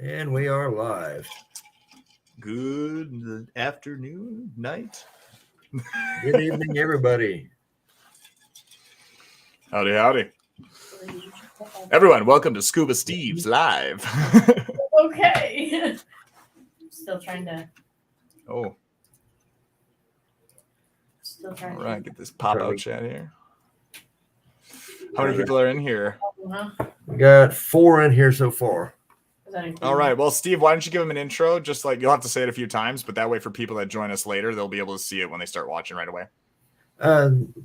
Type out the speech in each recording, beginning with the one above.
And we are live. Good afternoon, night. Good evening, everybody. Howdy, howdy. Everyone, welcome to Scuba Steve's Live. Okay. Still trying to. Oh, Still trying all right. to. Get this pop-out chat here. How many people are in here? We got 4 in here so far. All right. Well, Steve, why don't you give them an intro? Just like you'll have to say it a few times, but that way for people that join us later, they'll be able to see it when they start watching right away.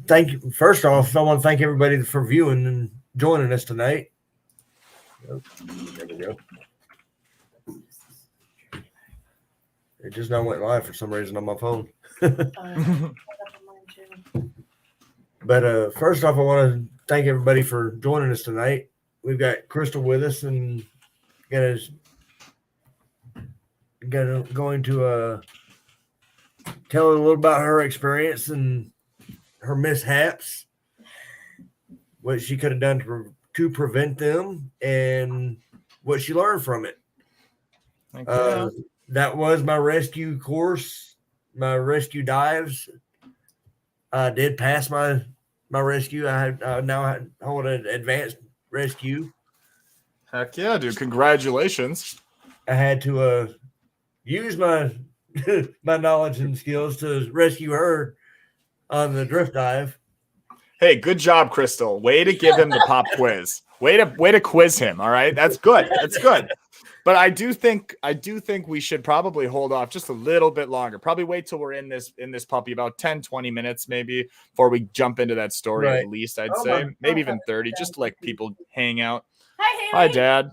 Thank you. First off, I want to thank everybody for viewing and joining us tonight. There we go. It just now went live for some reason on my phone. But first off, I want to thank everybody for joining us tonight. We've got Crystal with us and going to tell a little about her experience and her mishaps, what she could have done to prevent them, and what she learned from it. That was my rescue course, my rescue dives. I did pass my rescue. I now hold an advanced rescue. Heck yeah, dude! Congratulations. I had to use my my knowledge and skills to rescue her on the drift dive. Hey, good job, Crystal. Way to give him the pop quiz. Way to quiz him. All right, that's good. That's good. But I do think we should probably hold off just a little bit longer. Probably wait till we're in this puppy about 10, 20 minutes maybe before we jump into that story. Right. At least I'd say maybe even 30, just to let people hang out. Hi, Haley. Hi, Dad.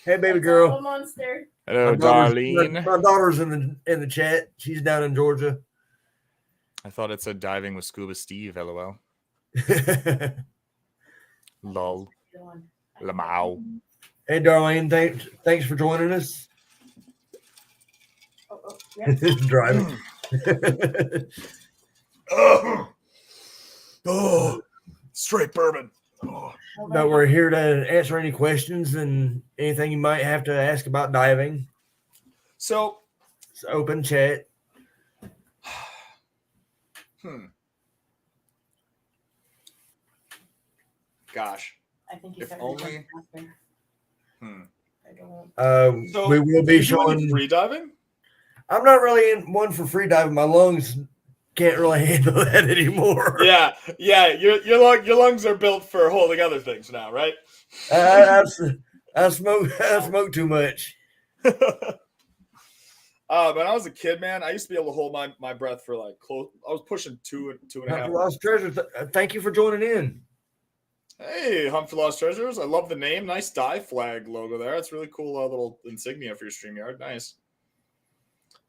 Hey, baby girl. Monster. Hello, Darlene. My daughter's in the chat. She's down in Georgia. I thought it said diving with Scuba Steve. LOL. Lol. Lamau. Hey, Darlene. Thanks for joining us. Yeah. Driving. Oh, straight bourbon. Oh. But we're here to answer any questions and anything you might have to ask about diving. So, it's open chat. Gosh. I think if only. So we will be showing free diving. I'm not really in one for free diving. My lungs can't really handle that anymore. Yeah. Your lungs are built for holding other things now, right? I smoke too much. When I was a kid, man, I used to be able to hold my breath for like close. I was pushing two and a half. Hunt for Lost Treasures. Thank you for joining in. Hey, Hunt for Lost Treasures. I love the name. Nice dive flag logo there. That's really cool little insignia for your StreamYard. Nice.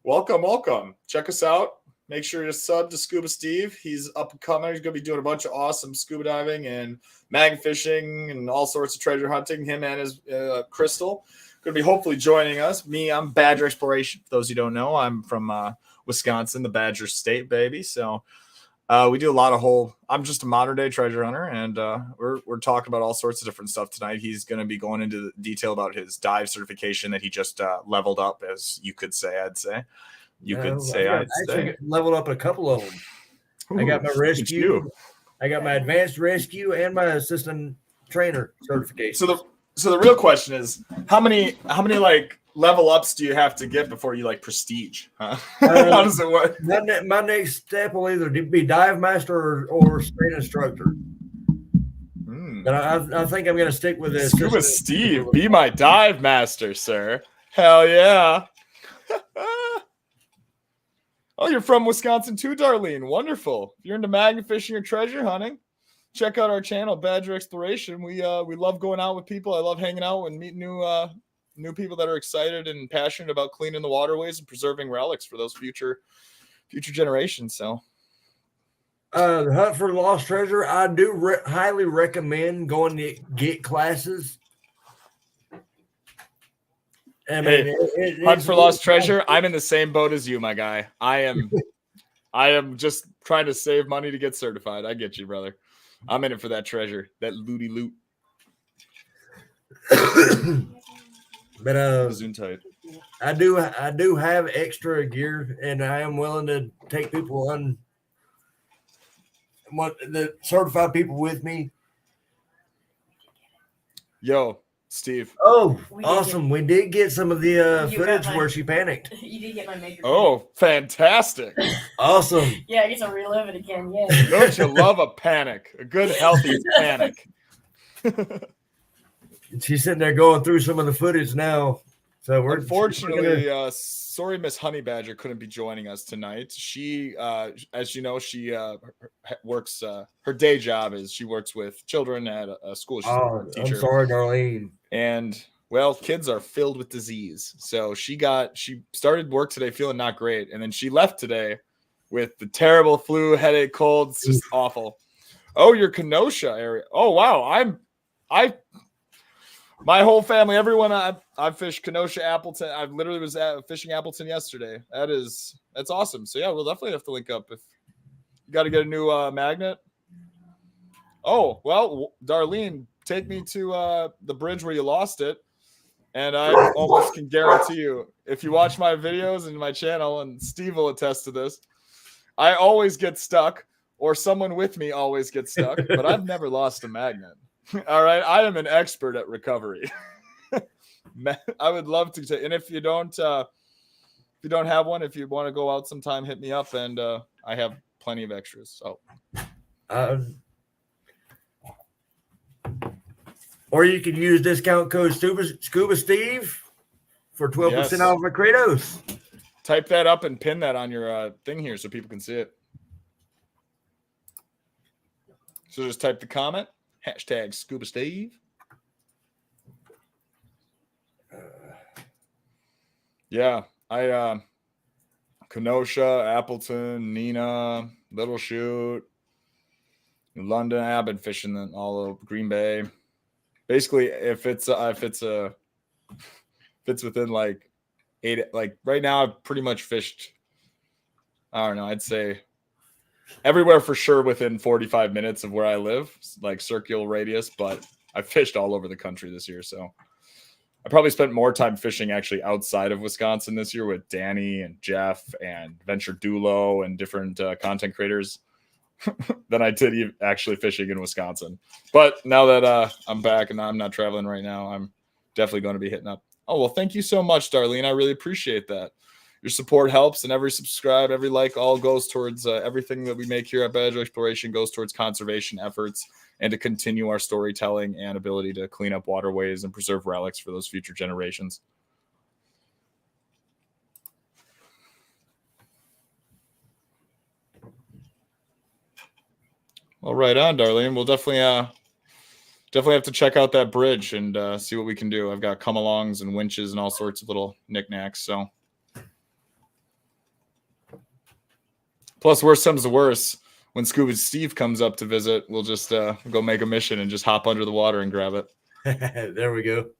Welcome. Check us out. Make sure to sub to Scuba Steve. He's up and coming. He's going to be doing a bunch of awesome scuba diving and mag fishing and all sorts of treasure hunting. Him and his Crystal going to be hopefully joining us. Me, I'm Badger Exploration. For those who don't know, I'm from Wisconsin, the Badger State, baby. So we do a lot of I'm just a modern day treasure hunter, and we're talking about all sorts of different stuff tonight. He's going to be going into detail about his dive certification that he just leveled up, as you could say. I'd say I leveled up a couple of them. Ooh, I got my rescue. I got my advanced rescue and my assistant trainer certification. So the real question is, how many like level ups do you have to get before you like prestige? Huh? How does it work? My next step will either be dive master or straight instructor. But I think I'm going to stick with this. Scuba Steve, be my dive master, sir. Hell yeah. Oh, you're from Wisconsin too, Darlene. Wonderful. If you're into magnet fishing or treasure hunting, check out our channel, Badger Exploration. We love going out with people. I love hanging out and meeting new people that are excited and passionate about cleaning the waterways and preserving relics for those future generations. So, the Hunt for Lost Treasure, I do highly recommend going to get classes. I mean, Hunt for Lost Treasure. I'm in the same boat as you, my guy. I am just trying to save money to get certified. I get you, brother. I'm in it for that treasure, that looty loot. But Gesundheit. I do have extra gear, and I am willing to take people on the certified people with me. Yo, Steve. Oh, We did awesome! We did get some of the You got footage mine. where she panicked. You did get my maker. Oh, fantastic. Awesome. Yeah, I get to relive it again. Yeah. Don't you love a panic? A good, healthy panic. She's sitting there going through some of the footage now. So we're Unfortunately, sorry, Miss Honey Badger couldn't be joining us tonight. She, as you know, she works. Her day job is she works with children at a school. She's Oh, a I'm teacher. sorry, Darlene. And well, kids are filled with disease. So she started work today feeling not great, and then she left today with the terrible flu, headache, cold. It's just awful. Oh, your Kenosha area. Oh wow, my whole family, everyone. I fished Kenosha, Appleton. I literally was fishing Appleton yesterday. That's awesome. So yeah, we'll definitely have to link up if you got to get a new magnet. Oh well, Darlene, take me to the bridge where you lost it, and I almost can guarantee you, if you watch my videos and my channel, and Steve will attest to this, I always get stuck, or someone with me always gets stuck, but I've never lost a magnet. All right, I am an expert at recovery. I would love to, and if you don't have one, if you want to go out sometime, hit me up, and I have plenty of extras. So, or you can use discount code Scuba Steve for 12% off of Kratos. Type that up and pin that on your thing here so people can see it. So just type the comment. Hashtag Scuba Steve. Yeah, I Kenosha, Appleton, Neenah, Little Chute, London. I've been fishing in all of Green Bay. Basically, if it's within like 8, like right now, I've pretty much fished. I don't know. I'd say everywhere for sure within 45 minutes of where I live, like circular radius, but I fished all over the country this year. So I probably spent more time fishing actually outside of Wisconsin this year with Danny and Jeff and Venture Dulo and different content creators than I did actually fishing in Wisconsin. But now that I'm back and I'm not traveling right now, I'm definitely going to be hitting up. Oh, well, thank you so much, Darlene. I really appreciate that. Your support helps, and every subscribe, every like, all goes towards everything that we make here at Badger Exploration goes towards conservation efforts and to continue our storytelling and ability to clean up waterways and preserve relics for those future generations. Well, right on, Darlene. We'll definitely have to check out that bridge and see what we can do. I've got come-alongs and winches and all sorts of little knickknacks, so. Plus, worst comes to worst, when Scuba Steve comes up to visit, we'll just go make a mission and just hop under the water and grab it. There we go.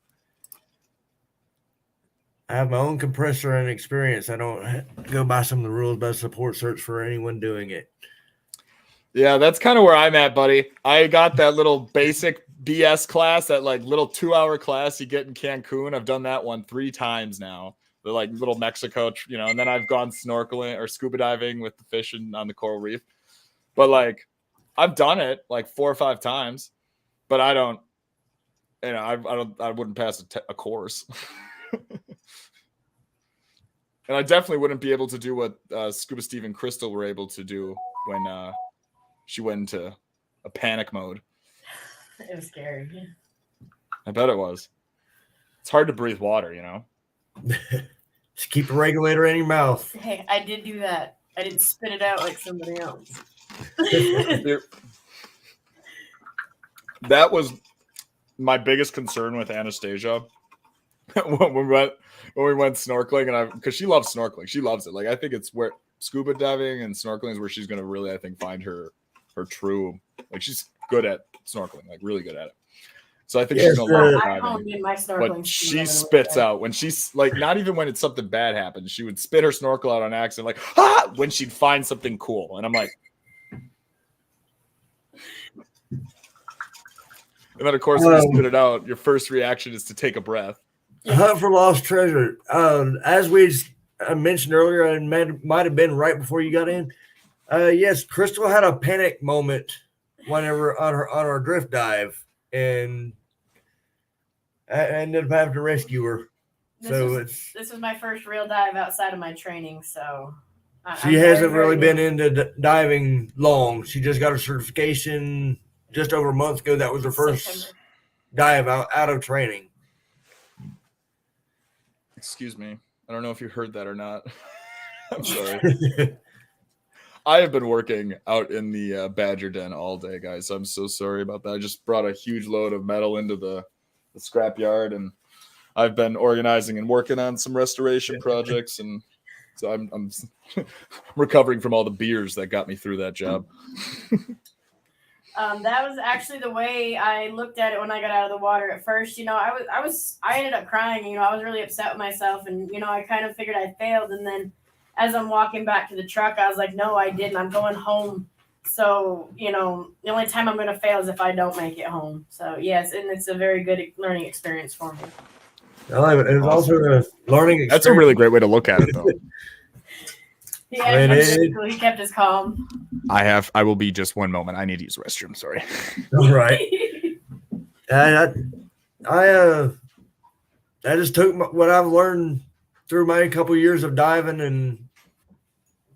I have my own compressor and experience. I don't go by some of the rules by support search for anyone doing it. Yeah, that's kind of where I'm at, buddy. I got that little basic BS class, that like little 2-hour class you get in Cancun. I've done that one 3 times now. The like little Mexico, and then I've gone snorkeling or scuba diving with the fish on the coral reef. But like, I've done it like 4 or 5 times, but I don't, I wouldn't pass a course. And I definitely wouldn't be able to do what Scuba Steve and Crystal were able to do when she went into a panic mode. It was scary. I bet it was. It's hard to breathe water, Just keep the regulator in your mouth. Hey, I did do that. I didn't spit it out like somebody else. That was my biggest concern with Anastasia when we went snorkeling, and because she loves snorkeling, she loves it. Like, I think it's where scuba diving and snorkeling is where she's going to really, I think, find her true. Like, she's good at snorkeling, like really good at it. So I think she's going to love diving. But she spits out when she's like, not even when it's something bad happens, she would spit her snorkel out on accident, like when she'd find something cool, and I'm like. And then, of course, when you spit it out, your first reaction is to take a breath. Hunt for lost treasure. As we mentioned earlier, and might have been right before you got in. Yes, Crystal had a panic moment whenever on our drift dive, and I ended up having to rescue her. This was my first real dive outside of my training, so she hasn't really been into diving long. She just got her certification just over a month ago. That was her first dive out of training. Excuse me. I don't know if you heard that or not. I'm sorry. I have been working out in the Badger Den all day, guys. I'm so sorry about that. I just brought a huge load of metal into the scrap yard, and I've been organizing and working on some restoration projects, and so I'm recovering from all the beers that got me through that job. That was actually the way I looked at it when I got out of the water at first. I ended up crying. I was really upset with myself, and I kind of figured I failed. And then as I'm walking back to the truck, I was like, no, I didn't. I'm going home. So, the only time I'm going to fail is if I don't make it home. So, yes, and it's a very good learning experience for me. It was also a learning experience. That's a really great way to look at it, though. He kept us calm. I will be just one moment. I need to use the restroom. Sorry. All right. I just took what I've learned through my couple years of diving and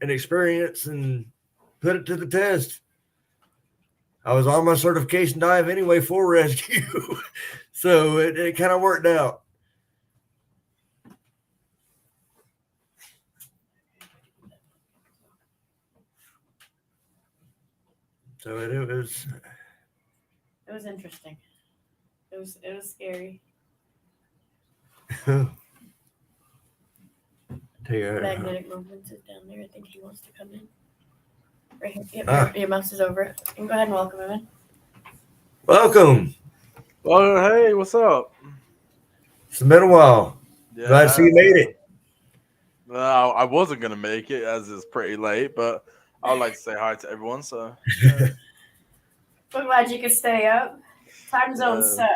experience and put it to the test. I was on my certification dive anyway for rescue, so it kind of worked out. So it was interesting. It was scary. Magnetic movements is down there. I think he wants to come in. Right here. Yep, your mouse is over it. You can go ahead and welcome him in. Welcome. Well, hey, what's up? It's been a while. Yeah, Glad to see you made it. Well, I wasn't gonna make it as it's pretty late, but I would like to say hi to everyone. So, I'm glad you could stay up. Time zones suck.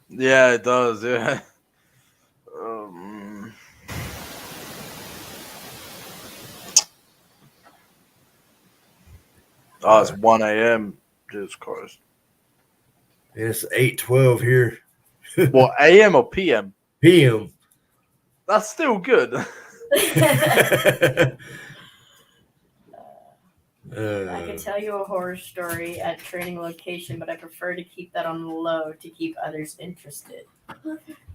Yeah, it does. Yeah. Oh, it's 1 a.m. Jesus Christ. It's 8:12 here. What, a.m. or p.m.? PM. That's still good. I could tell you a horror story at training location, but I prefer to keep that on the low to keep others interested.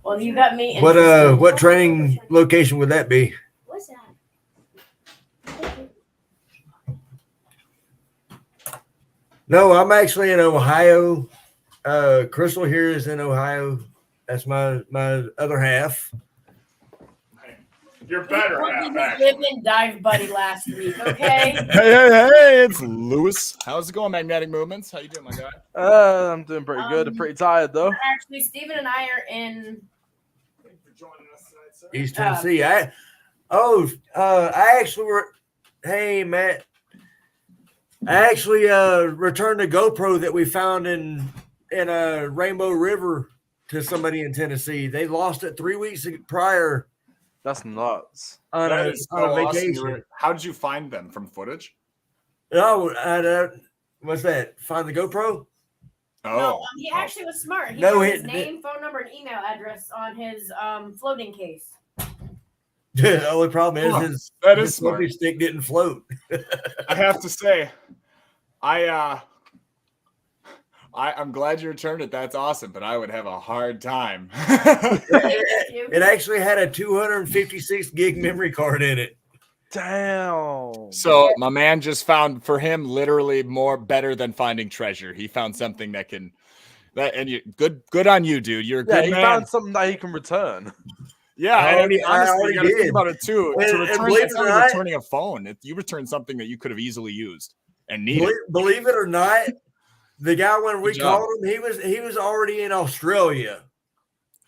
Well, you got me interested. What training location would that be? What's that? No, I'm actually in Ohio. Crystal here is in Ohio. That's my other half. You're better half. Living dive buddy last week, okay? Hey, it's Lewis. How's it going, Magnetic Movements? How you doing, my guy? I'm doing pretty good. I'm pretty tired, though. Actually, Steven and I are in... Thank you for joining us tonight, sir. East Tennessee. I actually were... Hey, Matt. I actually returned a GoPro that we found in Rainbow River to somebody in Tennessee. They lost it 3 weeks prior. That's nuts. On a vacation. Awesome. How did you find them? From footage? No, what's that? Find the GoPro? No, he actually was smart. He No, put his name, phone number, and email address on his floating case. The only problem is his floating stick didn't float. I have to say, I'm glad you returned it. That's awesome, but I would have a hard time. It actually had a 256 gig memory card in it. Damn. So my man just found, for him, literally better than finding treasure. He found something good on you, dude. You're a good man. He found something that he can return. Yeah, I honestly, you got to think about it too. Returning a phone, you returned something that you could have easily used and needed. Believe it or not, the guy when we called him, he was already in Australia.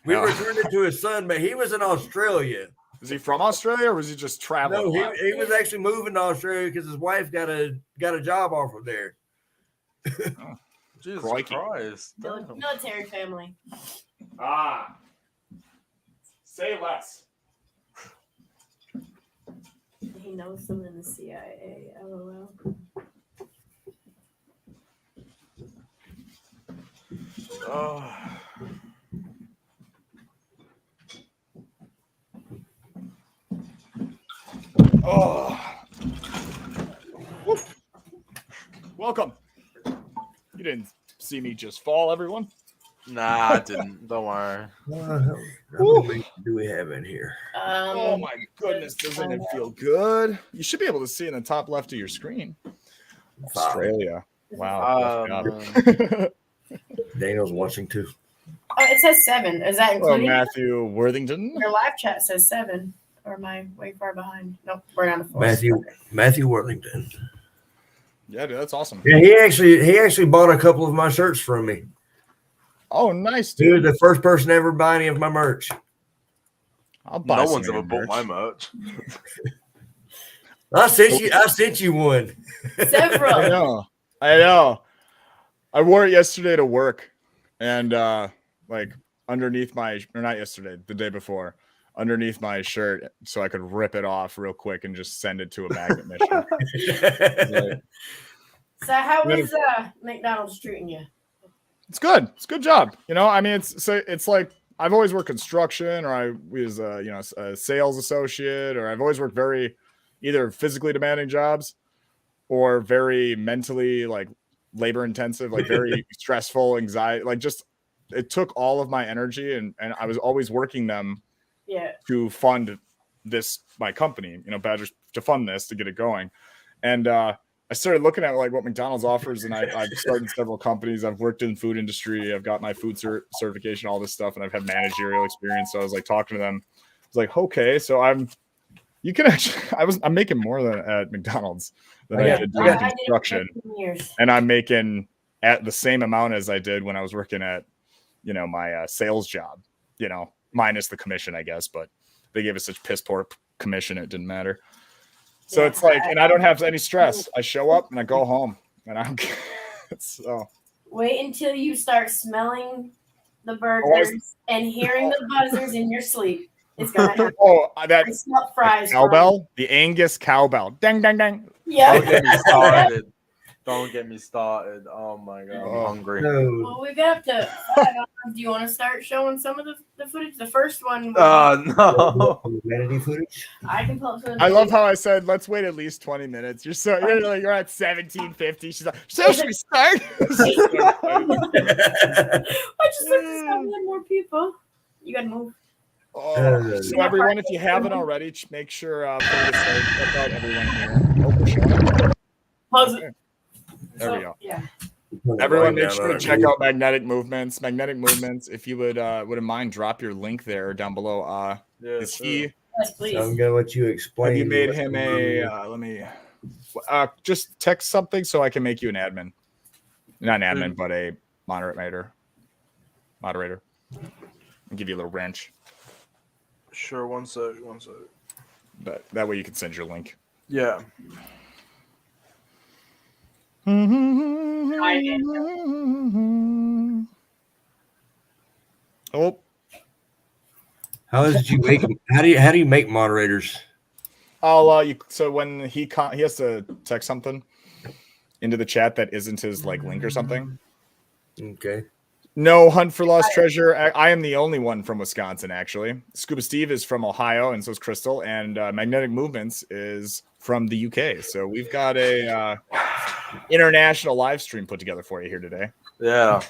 We returned it to his son, but he was in Australia. Is he from Australia or was he just traveling? No, he was actually moving to Australia because his wife got a job offer there. Oh, Jesus Christ. Military family. Say less. He knows someone in the CIA. LOL. Oh. Oh. Woof. Welcome. You didn't see me just fall, everyone. Nah, I didn't. Don't worry. How many do we have in here? Oh my goodness, doesn't it feel good? You should be able to see in the top left of your screen. Australia. Wow. Daniel's watching too. Oh, it says 7. Is that Hello, including Matthew Worthington. your live chat? Says 7. Or am I way far behind? Nope, we're down to 4. Matthew Worthington. Yeah, dude, that's awesome. Yeah, he actually bought a couple of my shirts from me. Oh, nice, He was dude. the first person to ever buy any of my merch. I'll buy No some one's of ever your bought my merch. merch. I sent you one. Several. I know. I wore it yesterday to work, and like underneath my, or not yesterday, the day before, underneath my shirt, so I could rip it off real quick and just send it to a magnet mission. Like, So how is McDonald's treating you? it's good. It's a good job. You know, I mean, it's like I've always worked construction, or I was a sales associate, or I've always worked very either physically demanding jobs or very mentally like labor intensive, like very stressful, anxiety, like just it took all of my energy, and I was always working them to fund my company, Badgers, to fund this, to get it going. And I started looking at like what McDonald's offers, and I've started several companies. I've worked in food industry. I've got my food certification, all this stuff, and I've had managerial experience. So I was like talking to them. I was like, okay, so I'm making more than at McDonald's than I did doing construction, and I'm making at the same amount as I did when I was working at, my sales job, minus the commission, I guess, but they gave us such piss poor commission, it didn't matter. So it's like, and I don't have any stress. I show up and I go home, and I don't care. So wait until you start smelling the burgers and hearing the buzzers in your sleep. It's gonna happen. Oh, that I smell fries. cowbell, the Angus cowbell, dang, dang, dang. Yeah. Don't get me started. Don't get me started. Oh my god, I'm hungry. No. Well, we got to. Do you want to start showing some of the footage? The first one. No. Humanity footage. I can pull up some of the I love videos. how I said let's wait at least 20 minutes. You're at 1750. She's like, so should we start? I just looked at some more people. You gotta move. So everyone, if you haven't already, make sure check out everyone here. Oh, we're showing. Pause it. There we go. Yeah. Everyone, make sure to check out Magnetic Movements. Magnetic Movements. If you wouldn't mind, drop your link there down below. Is he? Yes, please. I'm gonna let you explain. Have you made him a? Let me. Just text something so I can make you an admin. Not an admin, but a moderator. I'll give you a little wrench. Sure, one sec. But that way you can send your link. Yeah. Oh, How did you make? How do you make moderators? I'll so when he has to text something into the chat that isn't his like link or something. Okay. No, Hunt for Lost Treasure. I am the only one from Wisconsin, actually. Scuba Steve is from Ohio, and so is Crystal. And Magnetic Movements is from the UK. So we've got a international live stream put together for you here today. Yeah.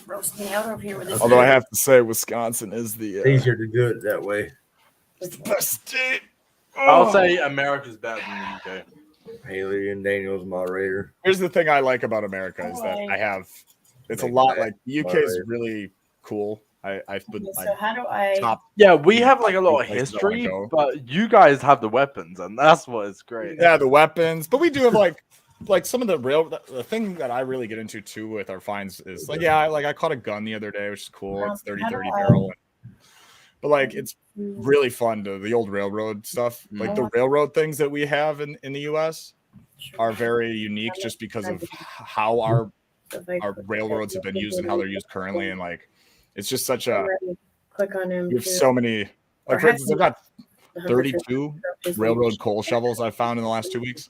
Roast me out over here with this. Although I have to say, Wisconsin is the Easier to do it that way. it's the best state. I'll say America's better than the UK. Haley and Daniel's moderator. Here's the thing I like about America is that I have. It's a lot like the UK is really cool. I've been So how do I? top. Yeah, we have like a lot of Places I wanna history, go. but you guys have the weapons, and that's what is great. Yeah, the weapons, but we do have like some of the thing that I really get into too with our finds is like I caught a gun the other day, which is cool. It's 30-30 barrel, but like it's really fun to the old railroad stuff. Like the railroad things that we have in the US are very unique just because of how our railroads have been used and how they're used currently, and like it's just such a click on him. You have too. so many. Or Like for instance, I've got The 32 railroad coal shovels I found in the last 2 weeks.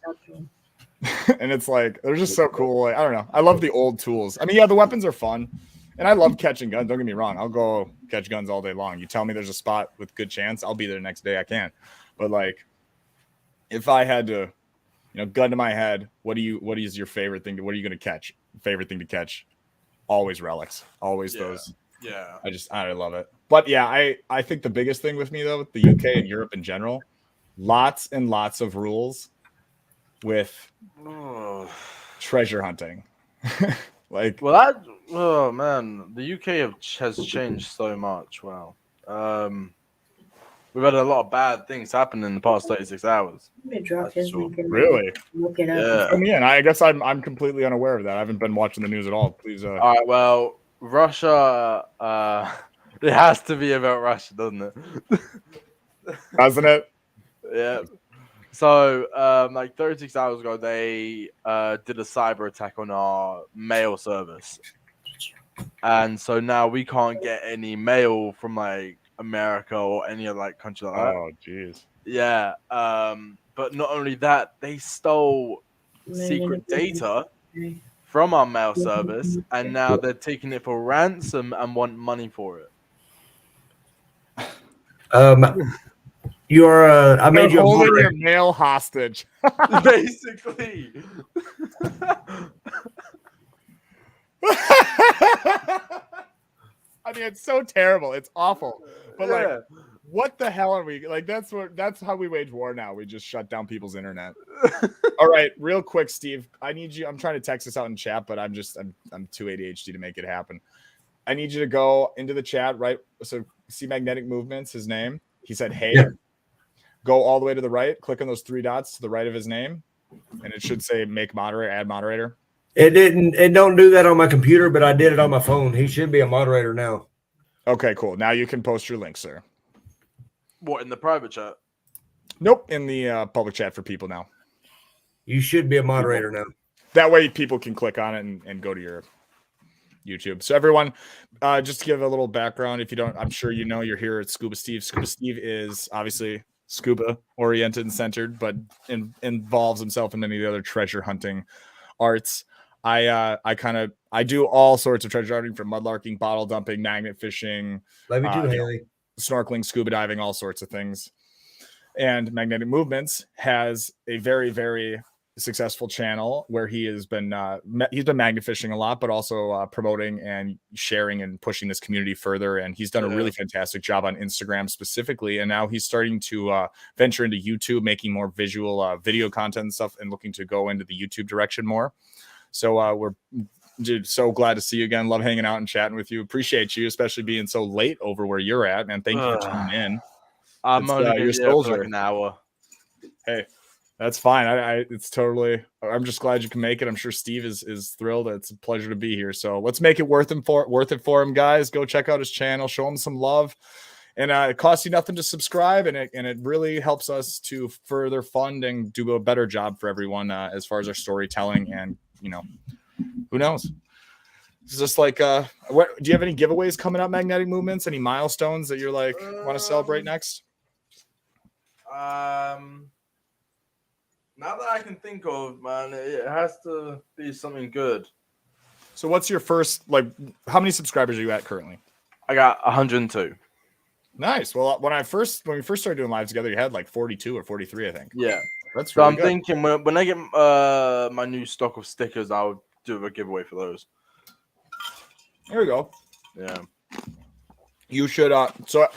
And it's like they're just so cool. Like, I don't know. I love the old tools. I mean, yeah, the weapons are fun, and I love catching guns. Don't get me wrong. I'll go catch guns all day long. You tell me there's a spot with good chance, I'll be there the next day. I can. But like, if I had to, gun to my head, what is your favorite thing? What are you going to catch? Favorite thing to catch? Always relics. Always those. Yeah. I love it. But yeah, I think the biggest thing with me though, with the UK and Europe in general, lots and lots of rules with treasure hunting. Like, oh man, the UK has changed so much. Wow. We've had a lot of bad things happen in the past 36 hours. Let me drop his link in there. really? Look it up. Yeah. I mean, I guess I'm completely unaware of that. I haven't been watching the news at all. Please. All right. Well, Russia. It has to be about Russia, doesn't it? Hasn't it? Yeah. So, like 36 hours ago, they did a cyber attack on our mail service, and so now we can't get any mail from like America or any other like country like that. Oh, jeez. Yeah. But not only that, they stole secret data from our mail service, and now they're taking it for ransom and want money for it. You are. I made you a holding moderator. your mail hostage. Basically. I mean, it's so terrible. It's awful. But like, what the hell are we like? That's how we wage war now. We just shut down people's internet. All right, real quick, Steve. I need you. I'm trying to text this out in chat, but I'm too ADHD to make it happen. I need you to go into the chat, right? So see Magnetic Movements, his name. He said, "Hey." Yeah. Go all the way to the right. Click on those three dots to the right of his name, and it should say "Make Moderator," "Add Moderator." It didn't. It don't do that on my computer, but I did it on my phone. He should be a moderator now. Okay, cool. Now you can post your link, sir. What, in the private chat? Nope, in the public chat for people now. You should be a moderator now. That way people can click on it and go to your YouTube. So everyone, just to give a little background, if you don't, I'm sure you know you're here at Scuba Steve. Scuba Steve is obviously scuba oriented and centered, but involves himself in many of the other treasure hunting arts. I do all sorts of treasure hunting, from mudlarking, bottle dumping, magnet fishing, Love you too, Haley. Snorkeling, scuba diving, all sorts of things. And Magnetic Movements has a very, very successful channel where he has been magnet fishing a lot, but also promoting and sharing and pushing this community further. And he's done a really fantastic job on Instagram specifically. And now he's starting to venture into YouTube, making more visual video content and stuff, and looking to go into the YouTube direction more. So we're so glad to see you again. Love hanging out and chatting with you. Appreciate you, especially being so late over where you're at, man. Thank you for tuning in. I'm only your here for soldier. like an hour. Hey, that's fine. It's totally. I'm just glad you can make it. I'm sure Steve is thrilled. It's a pleasure to be here. So let's make it worth it for him, guys. Go check out his channel. Show him some love. And it costs you nothing to subscribe, and it really helps us to further fund and do a better job for everyone as far as our storytelling. And who knows? It's just like, what do you have any giveaways coming up, Magnetic Movements? Any milestones that you're like want to celebrate next? Not that I can think of, man. It has to be something good. So what's your first, like, how many subscribers are you at currently? I got 102. Nice. Well, when we first started doing live together, you had like 42 or 43, I think. Yeah. That's So really I'm good. thinking when I get my new stock of stickers, I'll do a giveaway for those. There we go. Yeah. You should so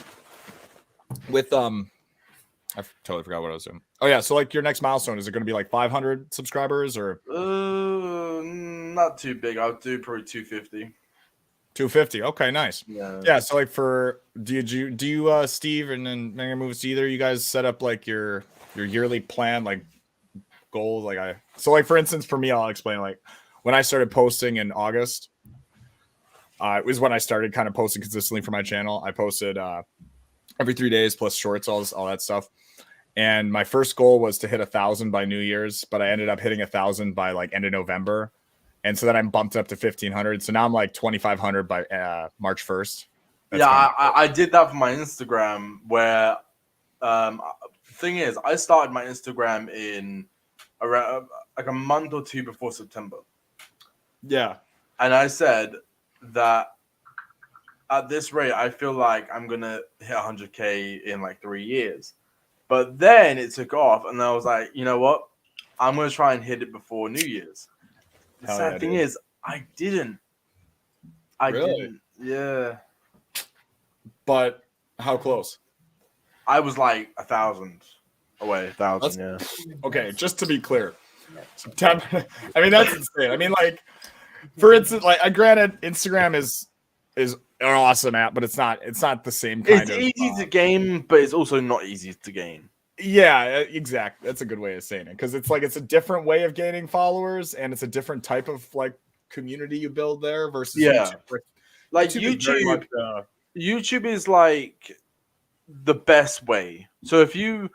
with I totally forgot what I was doing. Oh yeah, so like your next milestone, is it going to be like 500 subscribers or Not too big. I'll do probably 250. 250? Okay, nice. Yeah. Yeah, so like do you Steve and then Magnetic Moves, do either you guys set up like your yearly plan, like goals? So like for instance, for me, I'll explain, like when I started posting in August, it was when I started kind of posting consistently for my channel. I posted every 3 days plus shorts, all that stuff. And my first goal was to hit 1,000 by New Year's, but I ended up hitting 1,000 by like end of November. And so then I bumped up to 1,500. So now I'm like 2,500 by March 1st. That's yeah, fine. I did that for my Instagram. Where thing is, I started my Instagram in around like a month or two before September, Yeah. and I said that at this rate, I feel like I'm gonna hit 100K in like 3 years. But then it took off, and I was like, you know what? I'm gonna try and hit it before New Year's. The Hell sad yeah, thing dude. is, I didn't. I Really? didn't. Yeah, But how close? I was like 1,000 away. 1,000. Yeah. Okay, just to be clear, September. I mean, that's insane. I mean, like, for instance, like, granted, Instagram is an awesome app, but it's not the same kind It's of. easy to gain, but it's also not easy to gain. Yeah, exactly. That's a good way of saying it, because it's like it's a different way of gaining followers, and it's a different type of like community you build there versus Yeah. YouTube. Like is very much, YouTube is like the best way. So if you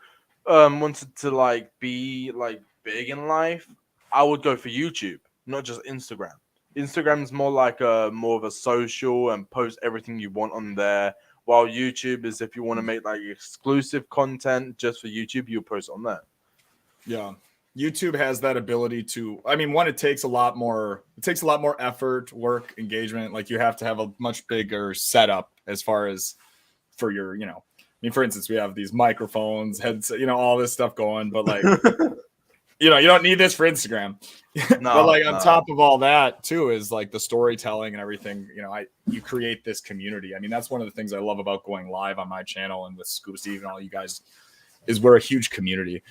wanted to like be like big in life, I would go for YouTube, not just Instagram. Instagram is more of a social and post everything you want on there. While YouTube is if you want to make like exclusive content just for YouTube, you post on there. yeah. YouTube has that ability to, I mean, one, it takes a lot more effort, work, engagement. Like, you have to have a much bigger setup as far as for your, I mean, for instance, we have these microphones, headset, all this stuff going, but like, you don't need this for Instagram. But like on top of all that too is like the storytelling and everything. You create this community. I mean, that's one of the things I love about going live on my channel and with Scuba Steve and all you guys is we're a huge community.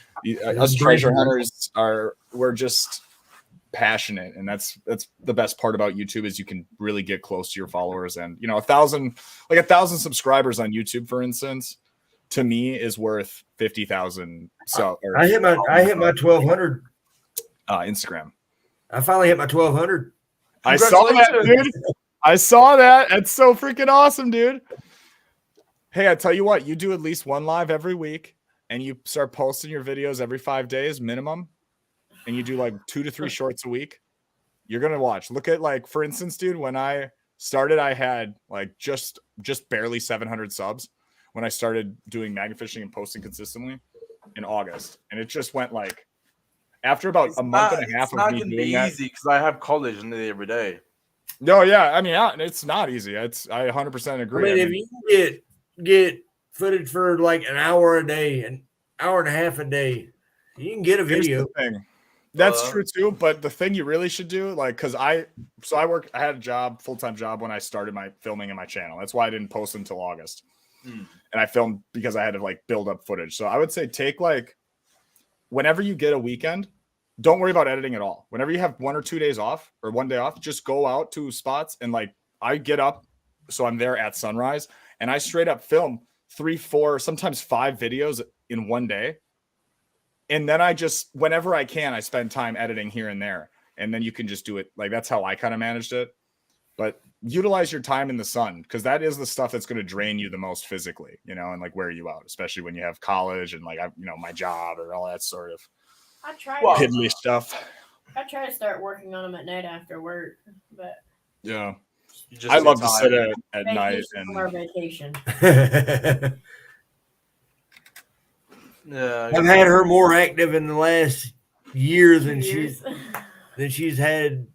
Us treasure hunters we're just passionate, and that's the best part about YouTube is you can really get close to your followers. And 1,000 subscribers on YouTube, for instance, to me is worth 50,000. So I hit my 1,200. Instagram. I finally hit my 1,200. I saw that, dude. I saw that. That's so freaking awesome, dude. Hey, I tell you what, you do at least one live every week, and you start posting your videos every 5 days minimum, and you do like 2 to 3 shorts a week. You're gonna watch. Look at, like, for instance, dude, when I started, I had like just barely 700 subs when I started doing magnet fishing and posting consistently in August, and it just went like after about a month and a half of me doing that. Easy because I have college nearly every day. No, yeah, I mean, it's not easy. I 100% agree. I mean, if you can get footage for like an hour a day, an hour and a half a day, you can get a video. Thing. That's true too. But the thing you really should do, like, because I had a full-time job when I started my filming in my channel. That's why I didn't post until August. And I filmed because I had to like build up footage. So I would say take like whenever you get a weekend, don't worry about editing at all. Whenever you have 1 or 2 days off or 1 day off, just go out to spots and like I get up, so I'm there at sunrise, and I straight up film 3, 4, sometimes 5 videos in 1 day. And then I just, whenever I can, I spend time editing here and there. And then you can just do it. Like, that's how I kind of managed it. But utilize your time in the sun, because that is the stuff that's going to drain you the most physically, and like wear you out, especially when you have college and like, my job or all that sort of piddly stuff. I try to start working on them at night after work, but yeah, I love to sit at night and our vacation. Yeah, I've had her more active in the last year than she's had.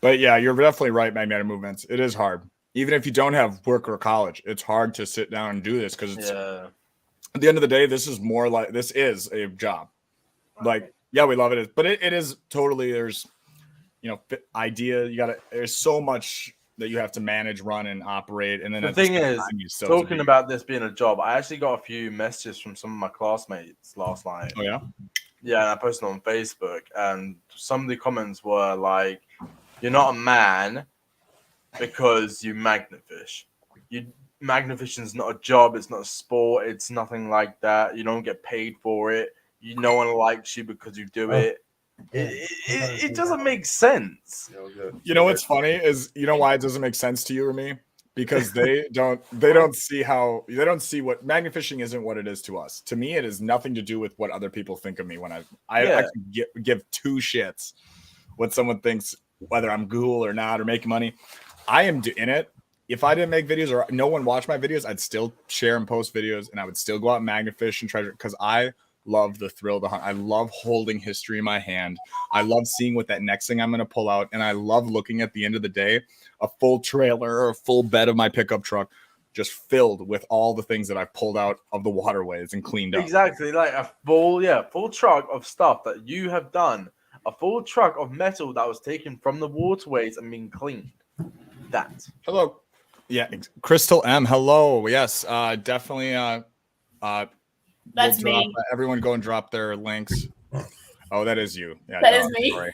But yeah, you're definitely right. Magnetic movements. It is hard. Even if you don't have work or college, it's hard to sit down and do this because it's at the end of the day, this is a job. Like, yeah, we love it, but it is totally, there's, there's so much that you have to manage, run, and operate. And then the thing is, talking about this being a job, I actually got a few messages from some of my classmates last night. Oh, yeah? Yeah, and I posted on Facebook, and some of the comments were like, you're not a man because you magnet fish. Magnet fishing is not a job. It's not a sport. It's nothing like that. You don't get paid for it. No one likes you because you do it. It doesn't make sense. You know what's funny is, why it doesn't make sense to you or me? Because they don't see what magnet fishing isn't what it is to us. To me, it has nothing to do with what other people think of me when I give 2 shits what someone thinks, whether I'm cool or not or making money. I am in it if I didn't make videos or no one watched my videos, I'd still share and post videos, and I would still go out and magnifish and treasure because I love the thrill of the hunt. I love holding history in my hand. I love seeing what that next thing I'm going to pull out, and I love looking at the end of the day a full trailer or a full bed of my pickup truck just filled with all the things that I've pulled out of the waterways and cleaned up. Exactly, like a full truck of stuff that you have done. A full truck of metal that was taken from the waterways and being cleaned. That. Hello. Yeah, Crystal M. Hello. Yes, definitely. That's we'll drop, me. Everyone go and drop their links. Oh, that is you. Yeah, That is me. sorry.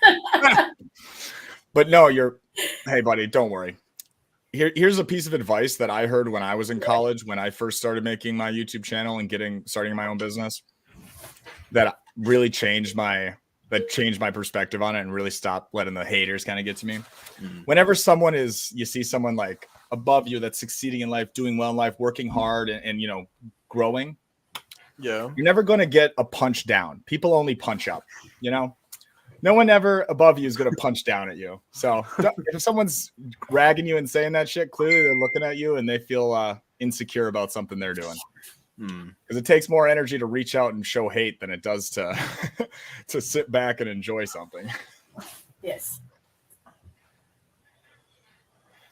But no, hey, buddy, don't worry. Here's a piece of advice that I heard when I was in college, when I first started making my YouTube channel and starting my own business, that really changed my perspective on it and really stopped letting the haters kind of get to me. Whenever you see someone like above you that's succeeding in life, doing well in life, working hard and growing, Yeah. you're never going to get a punch down. People only punch up, no one ever above you is going to punch down at you. So if someone's ragging you and saying that shit, clearly they're looking at you and they feel insecure about something they're doing. Because it takes more energy to reach out and show hate than it does to to sit back and enjoy something. Yes.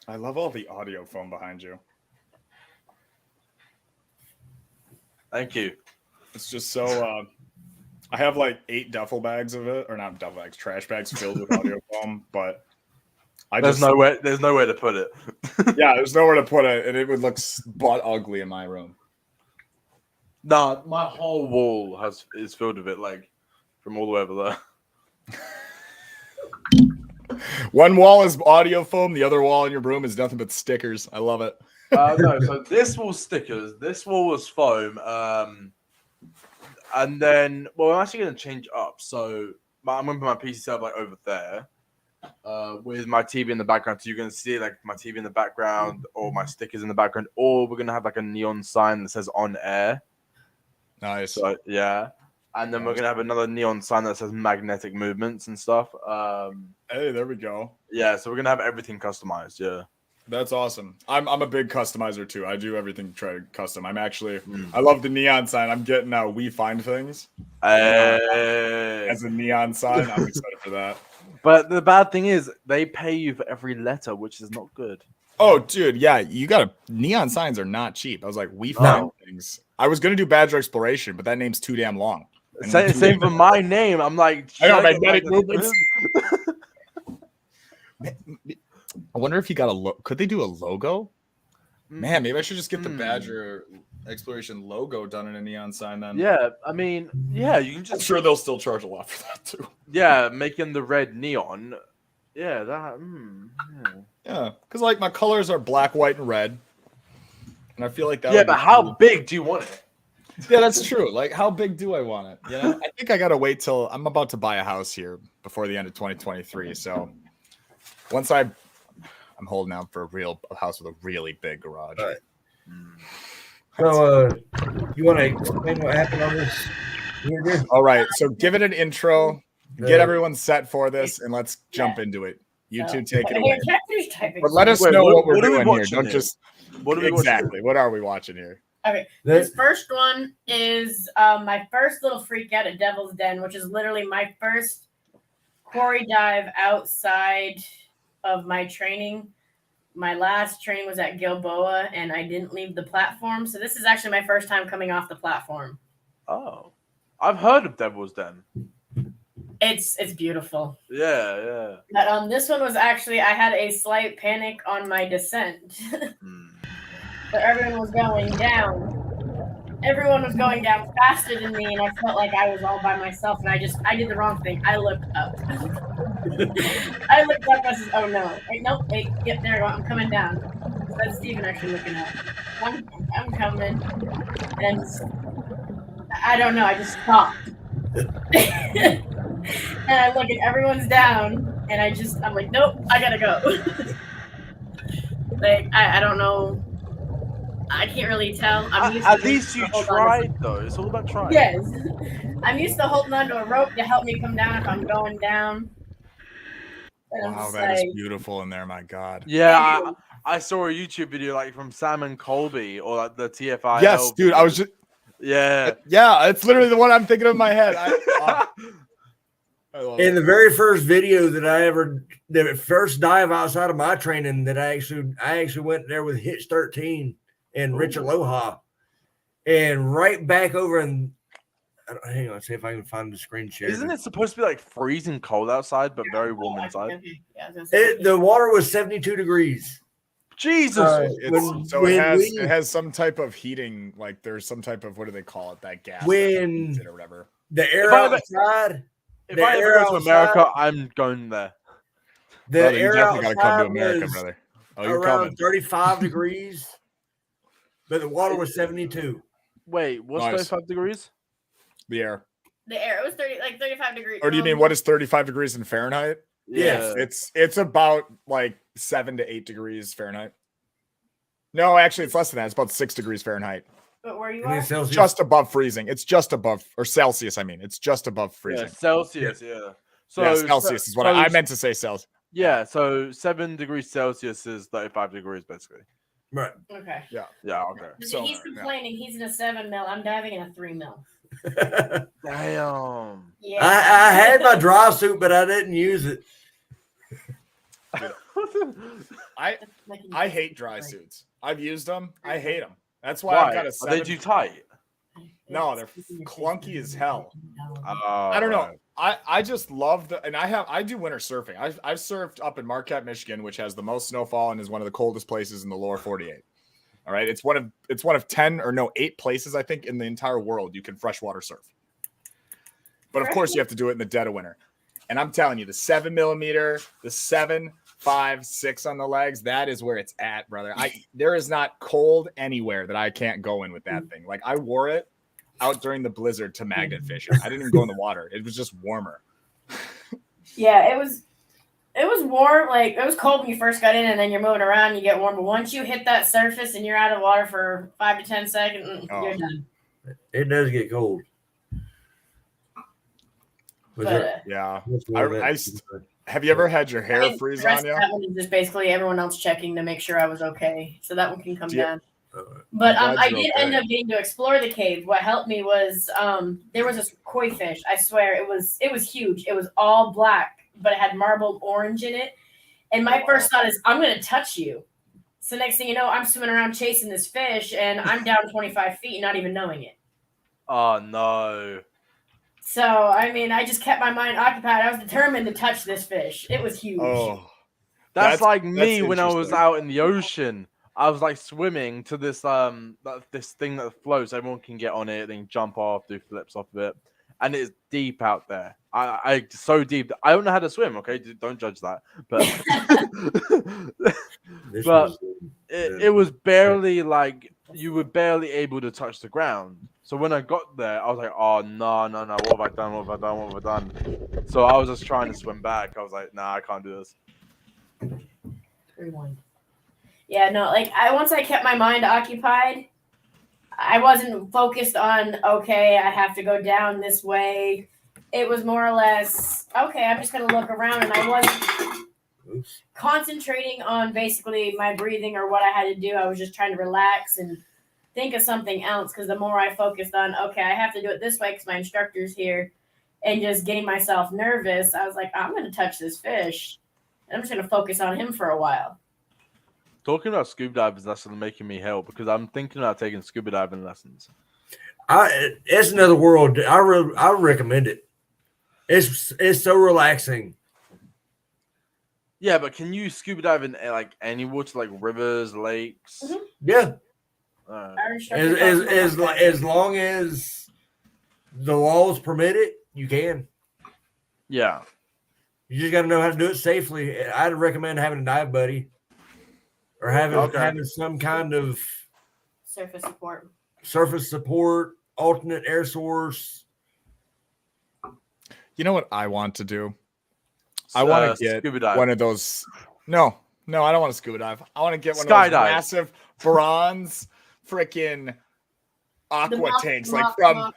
I love all the audio foam behind you. Thank you. It's just so I have like 8 duffel bags of it, or not duffel bags, trash bags filled with audio foam, but There's nowhere to put it. Yeah, there's nowhere to put it, and it would look butt ugly in my room. Nah, my whole wall is filled with it, like from all the way over there. One wall is audio foam, the other wall in your room is nothing but stickers. I love it. No, so this wall's stickers, this wall was foam, and then I'm actually gonna change up. So I'm gonna put my PC setup like over there, with my TV in the background. So you're gonna see like my TV in the background, or my stickers in the background, or we're gonna have like a neon sign that says "on air." Nice. So yeah, and then we're gonna have another neon sign that says magnetic movements and stuff. Hey, there we go. Yeah, so we're gonna have everything customized. Yeah, That's awesome. I'm a big customizer too. I do everything custom. I'm actually I love the neon sign. I'm getting We Find Things as a neon sign. I'm excited for that. But the bad thing is they pay you for every letter, which is not good. Oh, dude, yeah, neon signs are not cheap. I was like, We Find Things. I was gonna do Badger Exploration, but that name's too damn long. Same for my name. I'm like, I got magnetic movements. I wonder if he got could they do a logo? Man, maybe I should just get the Badger Exploration logo done in a neon sign then. Yeah, I mean, yeah, you can just. I'm sure they'll still charge a lot for that too. Yeah, making the red neon. Yeah, that. Yeah, because like my colors are black, white, and red, and I feel like that. Yeah, but how big do you want it? Yeah, that's true. Like, how big do I want it? I think I gotta wait till I'm about to buy a house here before the end of 2023. So once I'm holding out for a house with a really big garage. All right. So, you want to explain what happened on this? All right. So give it an intro, get everyone set for this, and let's jump into it. You two take it away. But let us know what we're doing here. Don't just. What are we exactly. What are we watching here? Okay, this first one is my first little freak out at Devil's Den, which is literally my first quarry dive outside of my training. My last training was at Gilboa, and I didn't leave the platform. So this is actually my first time coming off the platform. Oh, I've heard of Devil's Den. It's beautiful. Yeah. But this one was actually, I had a slight panic on my descent. But everyone was going down. Everyone was going down faster than me, and I felt like I was all by myself. And I did the wrong thing. I looked up. I looked up. I said, "Oh no! Wait, nope. Wait, yep, there I go. I'm coming down." So that's Steven actually looking up. I'm coming, and I don't know. I just stopped, and I look, and everyone's down, and I'm like, "Nope, I gotta go." Like I don't know. I can't really tell. At least you tried, though. It's all about trying. Yes. I'm used to holding onto a rope to help me come down if I'm going down. And Wow, that is beautiful in there. My God. Yeah, I saw a YouTube video like from Sam and Colby or like the TFI. Yes, dude. I was just yeah. yeah. It's literally the one I'm thinking of in my head. I love In it. the very first video the first dive outside of my training that I actually went there with Hitch 13 and Rich Aloha, and right back over and hang on, see if I can find the screen share. Isn't it supposed to be like freezing cold outside but very warm inside? Yeah, I was gonna say, The water was 72 degrees. Jesus. It has some type of heating, like there's some type of, what do they call it? That gas that When heats it or whatever. the air If I ever- outside, If the I air ever go to outside- America, I'm going there. the Brother, you air definitely gotta come to outside America, was brother. Oh, you're around coming. 35 degrees, but the water was 72. Wait, what's Nice. 35 degrees? The air. the air, it was 35 degrees. Or do you mean what is 35 degrees in Fahrenheit? Yes. It's about like 7 to 8 degrees Fahrenheit. No, actually, it's less than that. It's about 6 degrees Fahrenheit. But where you And are? then Celsius. Just above freezing. It's just above, or Celsius. I mean, it's just above Yeah, freezing. Celsius, yeah. So Yeah, Celsius is what I meant to say. Celsius. Yeah, so 7 degrees Celsius is 35 degrees basically. Right. Okay. Yeah, okay. So, he's yeah. complaining he's in a 7 mil. I'm diving in a 3 mil. Damn. Yeah. I had my dry suit, but I didn't use it. I hate dry suits. I've used them. I hate them. That's why Why? I've got a Are they 7. too tight? No, they're clunky as hell. I I don't know. I just love and I do winter surfing. I've surfed up in Marquette, Michigan, which has the most snowfall and is one of the coldest places in the lower 48. All right, it's one of 10 or no 8 places I think in the entire world you can freshwater surf. But of course you have to do it in the dead of winter. And I'm telling you, the 7 millimeter, the 7, 5, 6 on the legs, that is where it's at, brother. There is not cold anywhere that I can't go in with that thing. Like I wore it out during the blizzard to magnet fishing. I didn't even go in the water. It was just warmer. Yeah, it was warm. Like it was cold when you first got in, and then you're moving around, and you get warm. But once you hit that surface and you're out of water for 5 to 10 seconds, Oh. you're done. It does get cold. Was But, it- Yeah. what's one of that? Have you ever had your hair I mean, freeze the rest on of you? That one is just basically everyone else checking to make sure I was okay. So that one can come Do you- down. But I'm glad I you're did okay. end up getting to explore the cave. What helped me was there was this koi fish. I swear it was huge. It was all black, but it had marbled orange in it. And my first thought is, I'm gonna touch you. So next thing you know, I'm swimming around chasing this fish, and I'm down 25 feet, not even knowing it. Oh no. So I mean, I just kept my mind occupied. I was determined to touch this fish. It was huge. Oh, That's like that's me when I was interesting. out in the ocean. I was like swimming to this this thing that floats. Everyone can get on it, then jump off, do flips off of it, and it's deep out there. I so deep. I don't know how to swim. Okay, don't judge that. But This But- was- it was barely like you were barely able to touch the ground. So when I got there, I was like, oh no, what have I done? What have I done? What have I done? So I was just trying to swim back. I was like, nah, I can't do this. Rewind. Yeah, no, like once I kept my mind occupied, I wasn't focused on okay, I have to go down this way. It was more or less okay, I'm just gonna look around, and I wasn't Oops. concentrating on basically my breathing or what I had to do. I was just trying to relax and think of something else, because the more I focused on okay, I have to do it this way because my instructor's here, and just getting myself nervous, I was like, I'm gonna touch this fish. I'm just gonna focus on him for a while. Talking about scuba diving is actually making me hell because I'm thinking about taking scuba diving lessons. It's another world. I recommend it. It's so relaxing. Yeah, but can you scuba dive in like any water, like rivers, lakes? Mhm. Yeah, Our instructor as long as the laws permit it, you can. Yeah. You just got to know how to do it safely. I'd recommend having a dive buddy, or having some kind of surface support. surface support, alternate air source. you know what I want to do? I want to get scuba dive. one of those. No, I don't want to scuba dive. I want to get one of those Skydive. massive bronze freaking aqua mock- tanks, mock- like mock-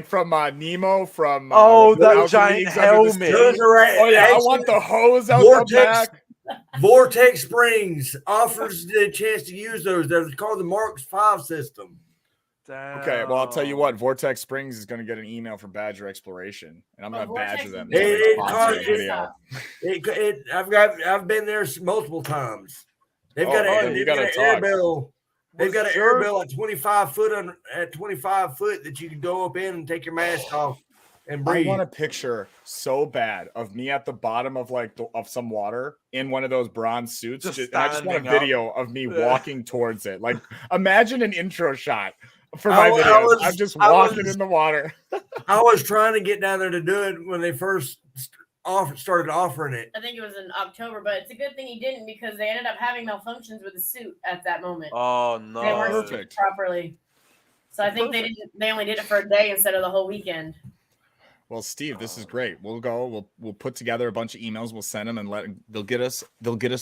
from Nemo from Oh, the that Alchemy giant Leagues Under the helmet. Sea. Oh yeah, I want the hose out the Vortex. back. Vortex Springs offers the chance to use those. They're called the Mark V system. Okay, well, I'll tell you what. Vortex Springs is going to get an email from Badger Exploration, and I'm going to Vortex badger them. is to It sponsor costs- a video. I've been there multiple times. They've Oh, got man, you they've got gotta an air talk. bill. They've got an Sure. air bill at 25 foot at 25 foot that you can go up in and take your mask off and I breathe. want a picture so bad of me at the bottom of of some water in one of those bronze suits. Just And I just want a standing up. video of me Yeah. walking towards it. Like, imagine an intro shot for I my wa- I videos. was- I'm just I walking was- in the water. I was trying to get down there to do it when they first started offering it. I think it was in October, but it's a good thing he didn't because they ended up having malfunctions with the suit at that moment. Oh They weren't no! Perfect. properly. So I think they only did it for a day instead of the whole weekend. Well, Steve, this is great. We'll go. We'll put together a bunch of emails. We'll send them and they'll get us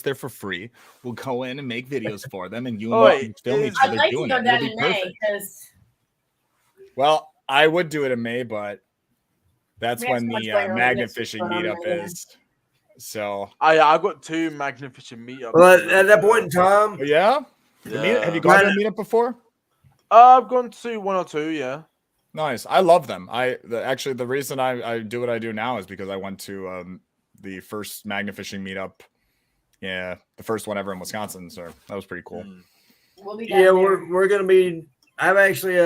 there for free. We'll go in and make videos for them, and you Oh, and wait, we can film each is- other I'd like to doing go it. down It'll be in May perfect. because Well, I would do it in May, but that's We have when so much the going on magnet next week fishing going on meetup right now. is. So, I got 2 magnificent meetups. But at that point in time, oh, yeah. Yeah. Have you gone to a meetup before? I've gone to 1 or 2. Yeah. Nice. I love them. Actually, the reason I do what I do now is because I went to the first magnet fishing meetup. Yeah, the first one ever in Wisconsin. So that was pretty cool. Mm. we'll be down yeah, there. we're gonna be. I'm actually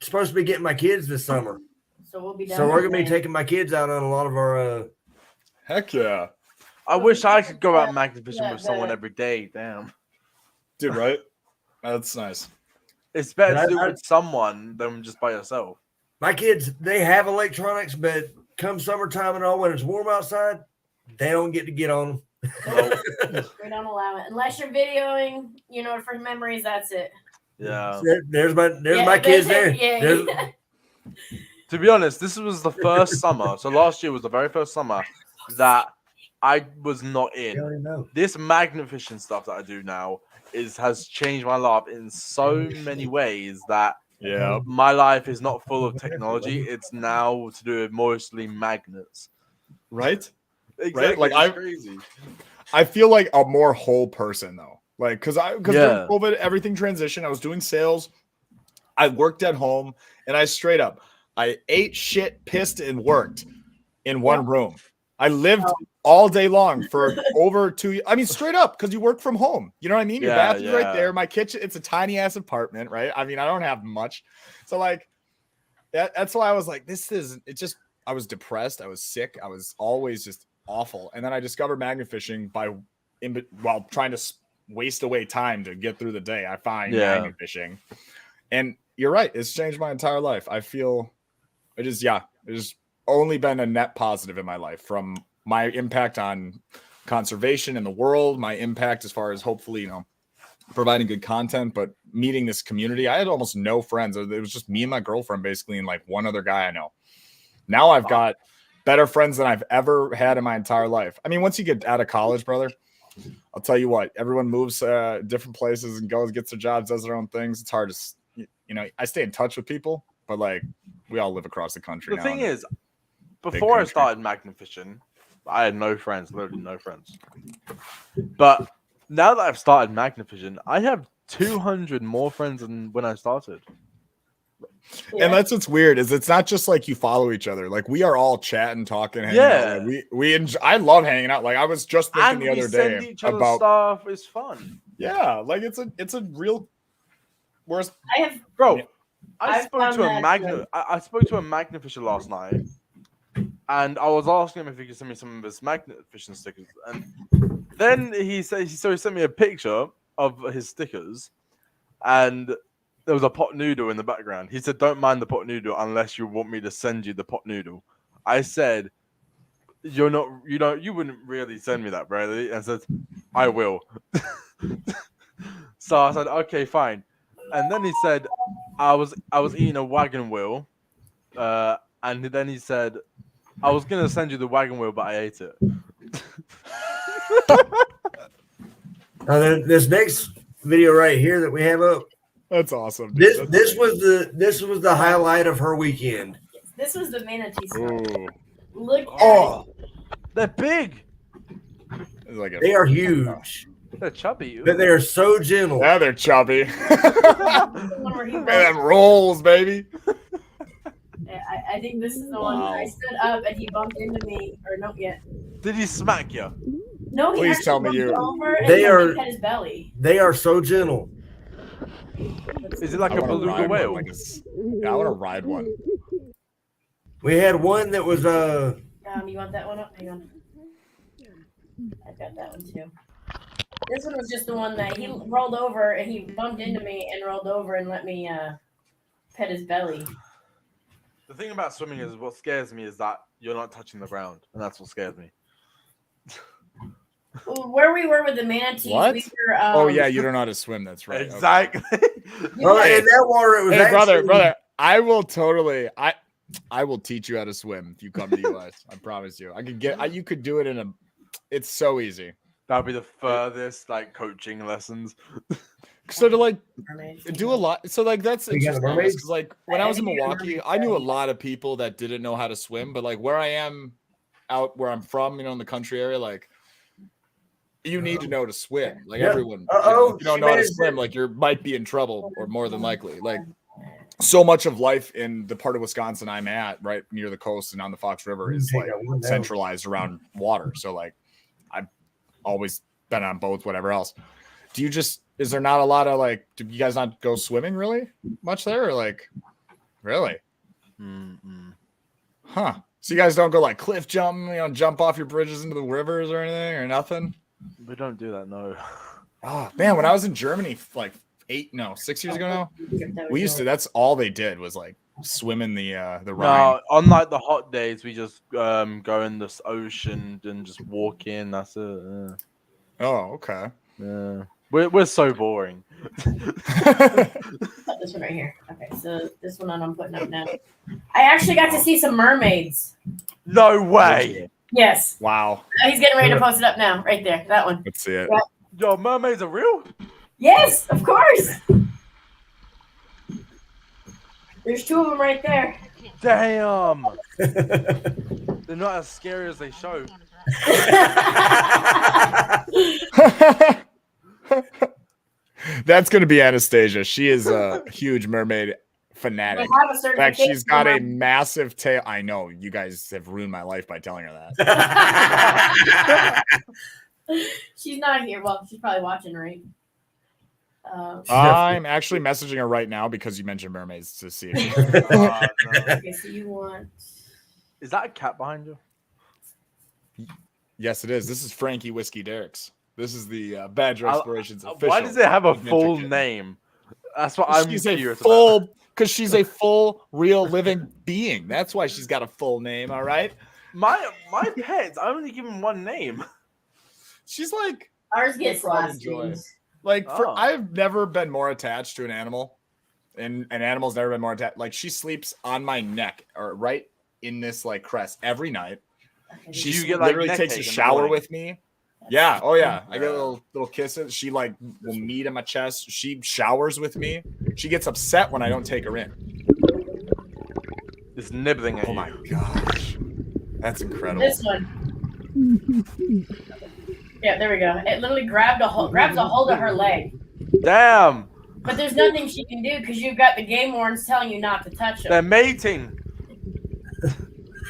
supposed to be getting my kids this summer, So we'll be down so there we're gonna be in May. taking my kids out on a lot of our. Heck yeah, I wish I could go out magnet fishing Yeah, with someone the- every day. Damn. dude! Right? That's nice. It's better But to do I- it with someone than just by yourself. My kids, they have electronics, but come summertime and all, when it's warm outside, they don't get to get on them. We don't allow it unless you're videoing. For memories. That's it. Yeah. There's my Yeah, kids there. yeah. There's- To be honest, this was the first summer. So last year was the very first summer that I was not I in. already know. This magnet fishing stuff that I do now has changed my life in so many ways that Yeah. my life is not full of technology. It's now to do with mostly magnets. Right. Exactly. Like, it's I- crazy. I feel like a more whole person though. Like, because Yeah. during COVID, everything transitioned. I was doing sales. I worked at home, and I straight up, I ate shit, pissed, and worked in one room. I lived all day long for over 2 years. I mean, straight up, because you work from home. You know what I mean? Your Yeah, bathroom's right yeah. there. My kitchen, it's a tiny ass apartment, right? I mean, I don't have much. So, like, that's why I was like, I was depressed. I was sick. I was always just awful. And then I discovered magnet fishing while trying to waste away time to get through the day. I find Yeah. magnet fishing. And you're right. It's changed my entire life. I feel it's only been a net positive in my life, from my impact on conservation in the world, my impact as far as hopefully, providing good content, but meeting this community. I had almost no friends. It was just me and my girlfriend basically, and like one other guy I know. Now I've got better friends than I've ever had in my entire life. I mean, once you get out of college, brother, I'll tell you what, everyone moves different places and gets their jobs, does their own things. It's hard to, I stay in touch with people, but like we all live across the country. The now, thing and- is, before I country. started magnet fishing, I had no friends, literally no friends. But now that I've started magnet fishing, I have 200 more friends than when I started. Yeah. And that's what's weird is it's not just like you follow each other. Like we are all chatting, talking, hanging Yeah. out. Like, we enjoy, I love hanging out. Like I was just thinking And the we other send day each other about stuff. It's fun. yeah, like it's a real. Whereas I have Bro, Yeah. I I've spoke found to a that, magnet. I spoke to a magnet fisher last night, and I was asking him if he could send me some of his magnet fishing stickers. And then he sent me a picture of his stickers, and there was a pot noodle in the background. He said, "Don't mind the pot noodle unless you want me to send you the pot noodle." I said, "You wouldn't really send me that, Bradley." And I said, "I will." So I said, "Okay, fine." And then he said, I was eating a wagon wheel, and then he said, "I was gonna send you the wagon wheel, but I ate it." This next video right here that we have up, that's awesome. Dude. this was the highlight of her weekend. this was the manatee. Smoke. Ooh, Look at oh, They're big. It's like They are huge, They're chubby. but they are so gentle. Yeah, they're chubby. The one where he Man, them rolls, baby. I think this is the one where I Wow. stood up and he bumped into me, or no, yeah. Did he smack you? No, he Please actually tell me bumped you- over and They he are- pet his belly. They are so gentle. Is it like I a wanna beluga ride one, whale? like yeah, I want to ride one. We had one that was You want that one up? Hang on. I've got that one too. This one was just the one that he rolled over and he bumped into me and rolled over and let me pet his belly. The thing about swimming is what scares me is that you're not touching the ground, and that's what scares me. Where we were with the manatees, What? we were. Oh yeah, you don't know how to swim. That's right. Okay. Exactly. well, in that water it was Hey, actually, brother, I will totally. I will teach you how to swim if you come to the US. I promise you. I could get. You could do it in a. It's so easy. That'd be the furthest like coaching lessons. So to like mermaids. do a lot. So like that's You got the interesting. mermaids? Because like when I was in think you got Milwaukee, mermaids, I knew a right? lot of people that didn't know how to swim. But like where I am, out where I'm from, in the country area, like you need to know how to swim. Like Yeah. everyone, Uh-oh, if you don't she know how to made it. swim, like you might be in trouble, or more than likely. Like so much of life in the part of Wisconsin I'm at, right near the coast and on the Fox River, is Take like that one down. centralized around water. So like I've always been on boats, whatever else. Is there not a lot of like, do you guys not go swimming really much there, or like really? Mm-mm. Huh. So you guys don't go like cliff jump, jump off your bridges into the rivers or anything, or nothing? We don't do that, no. Oh man, when I was in Germany like 6 years ago now, we used to, that's all they did was like swim in the Rhine. No, on like the hot days, we just go in this ocean and just walk in. That's it. Yeah. Oh, okay. Yeah. We're so boring. Put this one right here. Okay, so this one I'm putting up now. I actually got to see some mermaids. No way. Yes. Wow. He's getting ready to post it up now. Right there. That one. Let's see it. Yo, mermaids are real? Yes, of course. There's two of them right there. Damn. They're not as scary as they show. That's gonna be Anastasia. She is a huge mermaid I fanatic. have a In fact, certification she's got for a my- massive tail. I know you guys have ruined my life by telling her that. She's not here. Well, she's probably watching, right? I'm actually messaging her right now because you mentioned mermaids to see if she No. Okay, so you want. Is that a cat behind you? Yes, it is. This is Frankie Whiskey Derricks. This is the Badger I'll- Explorations official. Why does it have a Ninja full Kid. name? That's what I'm She's curious a about. full, because she's a full, real, living being. That's why she's got a full name. All right. My pets, I only give them one name. She's like, Ours gets Pride last and joy. names. Oh. I've never been more attached to an animal, and an animal's never been more attached. Like she sleeps on my neck or right in this like crest every night. Okay, She you get, like, literally neck takes a ache in the shower morning? with me. Yeah. Oh yeah. I get Yeah. little kisses. She like will meet in my chest. She showers with me. She gets upset when I don't take her in. It's nibbling at Oh you. my gosh. That's incredible. This one. Yeah, there we go. It literally grabs a hold of her leg. Damn, But there's nothing she can do because you've got the game warns telling you not to touch they're him. mating.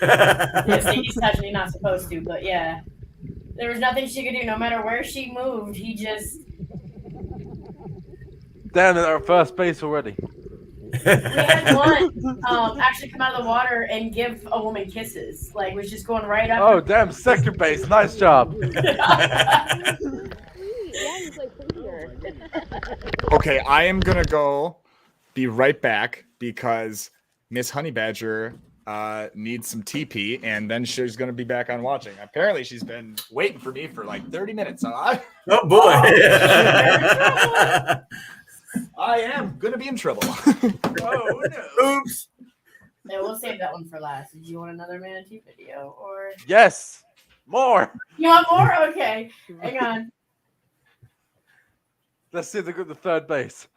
Yes, he's touching, you're not supposed to, but yeah. There was nothing she could do. No matter where she moved, he just. Damn, they're at first base already. We had one actually come out of the water and give a woman kisses. Like, was just going right Oh, up. damn, second base. Nice job. Yeah, he's like here. Okay, I am gonna go be right back because Miss Honey Badger needs some TP, and then she's gonna be back on watching. Apparently, she's been waiting for me for like 30 minutes. So Oh boy. I am gonna be in trouble. Oh, no. Oops. Yeah, we'll save that one for last. Did you want another manatee video, or Yes, more. you want more? Okay, hang on. Let's see if they got the third base.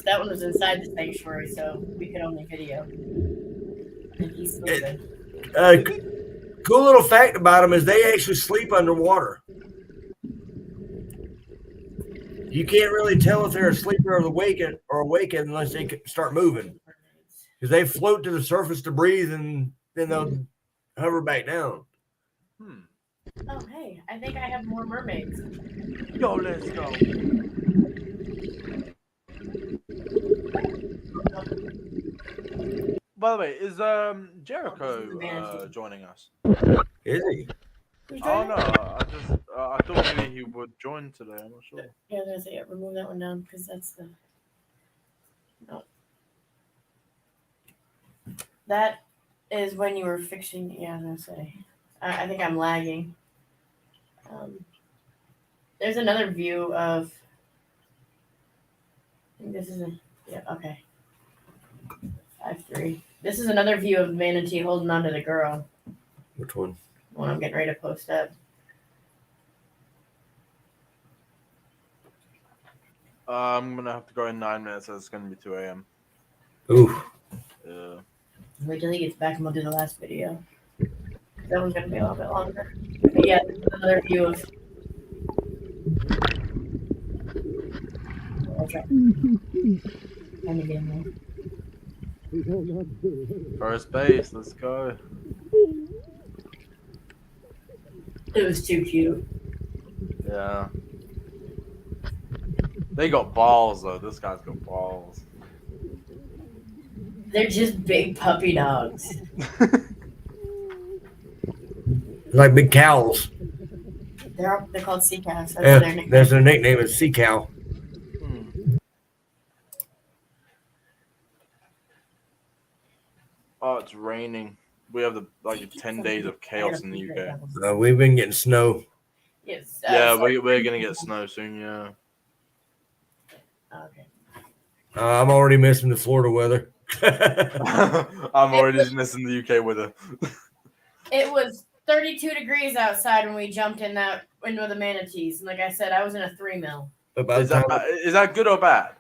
that one was inside the sanctuary, so we could only video. And he's sleeping. Cool little fact about them is they actually sleep underwater. You can't really tell if they're asleep or awake unless they start moving, because they float to the surface to breathe and then they'll hover back down. Oh, hey, I think I have more mermaids. Yo, let's go. By the way, is Jericho joining us? Is he? Who's Oh joining? no, I thought maybe he would join today. I'm not sure. Yeah, I was gonna say remove that one down because that's the. No. That is when you were fixing. Yeah, I was gonna say. I think I'm lagging. There's another view of. I think this is a. Yeah. Okay. 5-3. This is another view of Manatee holding on to the girl. Which one? When I'm getting ready to post up. I'm gonna have to go in 9 minutes. So it's gonna be 2 a.m. Ooh. Yeah. Wait till he gets back and we'll do the last video. That one's gonna be a little bit longer. But yeah, this is another view of. Okay. Let me get in there. First base. Let's go. It was too cute. Yeah. They got balls though. This guy's got balls. They're just big puppy dogs. Like big cows. They're called sea cows. That's their nickname. That's their nickname is sea cow. Oh, it's raining. We have 10 days of chaos in the UK. We've been getting snow. Yes. Yeah, we're gonna get snow soon. Yeah. Okay. I'm already missing the Florida weather. I'm already just missing the UK weather. It was 32 degrees outside when we jumped in that into the manatees. And like I said, I was in a 3 mil. But by Is the time, that good or bad?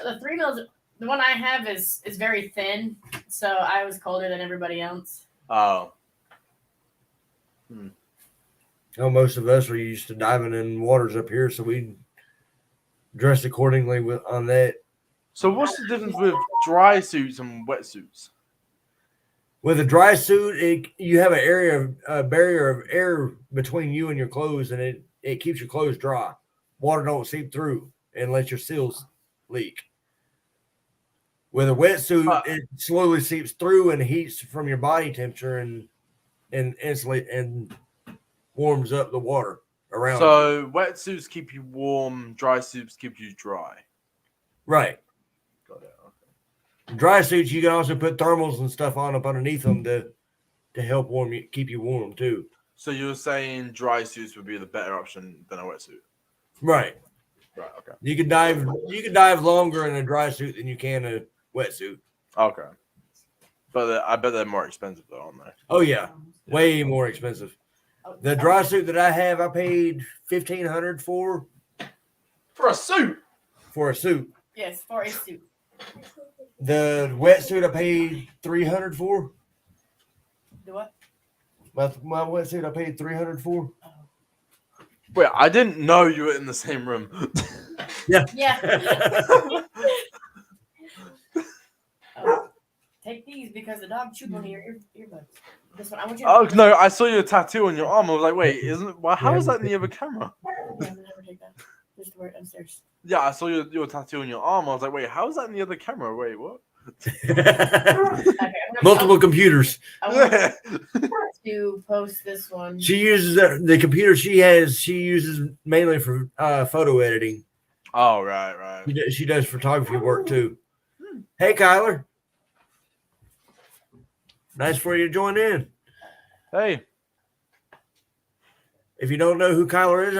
The 3 mils, the one I have is very thin, so I was colder than everybody else. Oh. most of us are used to diving in waters up here, so we dress accordingly on that. So what's the difference with dry suits and wetsuits? With a dry suit, you have a barrier of air between you and your clothes, and it keeps your clothes dry. Water don't seep through and let your seals leak. With a wetsuit, it slowly seeps through and heats from your body temperature and insulate and warms up the water around you. So wetsuits keep you warm, dry suits keep you dry. Right. Got it. Okay. Dry suits, you can also put thermals and stuff on up underneath them to help keep you warm too. So you're saying dry suits would be the better option than a wetsuit? Right. Right. Okay. You can dive longer in a dry suit than you can a wetsuit. Okay. But I bet they're more expensive though, aren't they? Oh yeah, way more expensive. The dry suit that I have, I paid $1,500 for a suit. For a suit. Yes, for a suit. The wetsuit I paid $300 for. The what? My wetsuit I paid $300 for. Wait, I didn't know you were in the same room. Yeah. Yeah. Take these because the dog chewed one of your earbuds. This one, I want you to. Oh no, I saw your tattoo on your arm. I was like, wait, how is that in the other camera? Yeah, I'm gonna never take that. Just wear it downstairs. Yeah, I saw your tattoo on your arm. I was like, wait, how is that in the other camera? Wait, what? Okay, Multiple computers. I want to post this one. She uses the computer she uses mainly for photo editing. Oh, right. She does photography work too. Hey, Kyler. Nice for you to join in. Hey. If you don't know who Kyler is,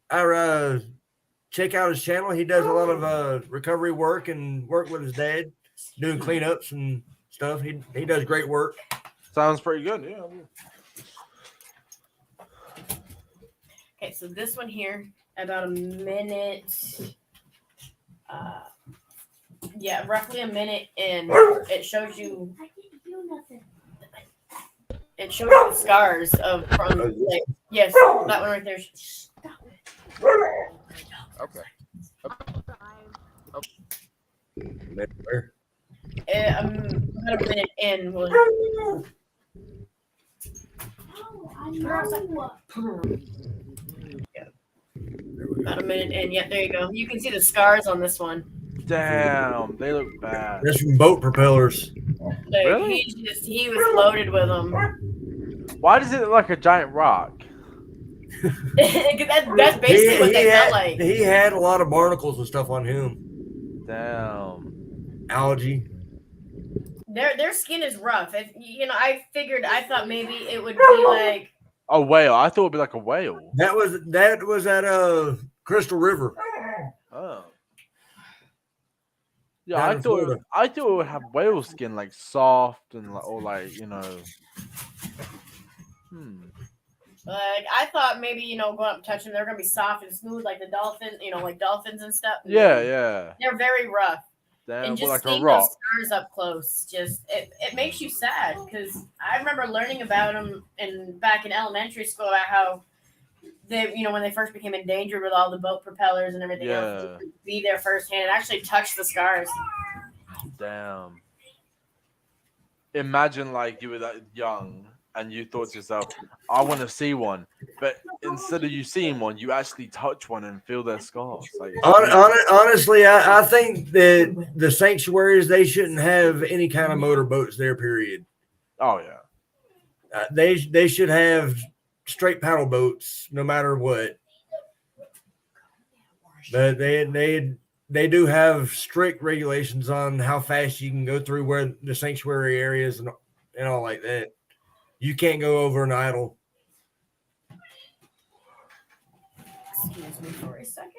I check out his channel. He does a lot of recovery work and work with his dad, doing cleanups and stuff. He does great work. Sounds pretty good, yeah. Okay, so this one here, about a minute Yeah, roughly a minute in, it shows you. It shows you the scars of from like yes, that one right there. Okay. Where? About a minute in. About a minute in. Yeah, there you go. You can see the scars on this one. Damn, they look bad. That's from boat propellers. Like, Really? he was loaded with them. Why does it look like a giant rock? That's basically what they felt like. He had a lot of barnacles and stuff on him. Damn. Algae. Their skin is rough. I thought maybe it would be like A whale. I thought it'd be like a whale. That was at Crystal River. Oh. Yeah, Down I in thought Florida. it would have whale skin, like soft and like like I thought maybe going up and touching them, they're gonna be soft and smooth like the dolphin, like dolphins and stuff. Yeah. They're very rough. Damn, And but just like a seeing rock. those scars up close, just it makes you sad because I remember learning about them back in elementary school about how they when they first became endangered with all the boat propellers and everything else, Yeah. to be there firsthand and actually touch the scars. Damn. Imagine like you were that young and you thought to yourself, I want to see one. But instead of you seeing one, you actually touch one and feel their scars. Like, Honestly, I think that the sanctuaries, they shouldn't have any kind of motorboats there, period. oh, yeah. They should have straight paddle boats no matter what. But they do have strict regulations on how fast you can go through where the sanctuary areas and all like that. You can't go over an idle. Excuse me for a second.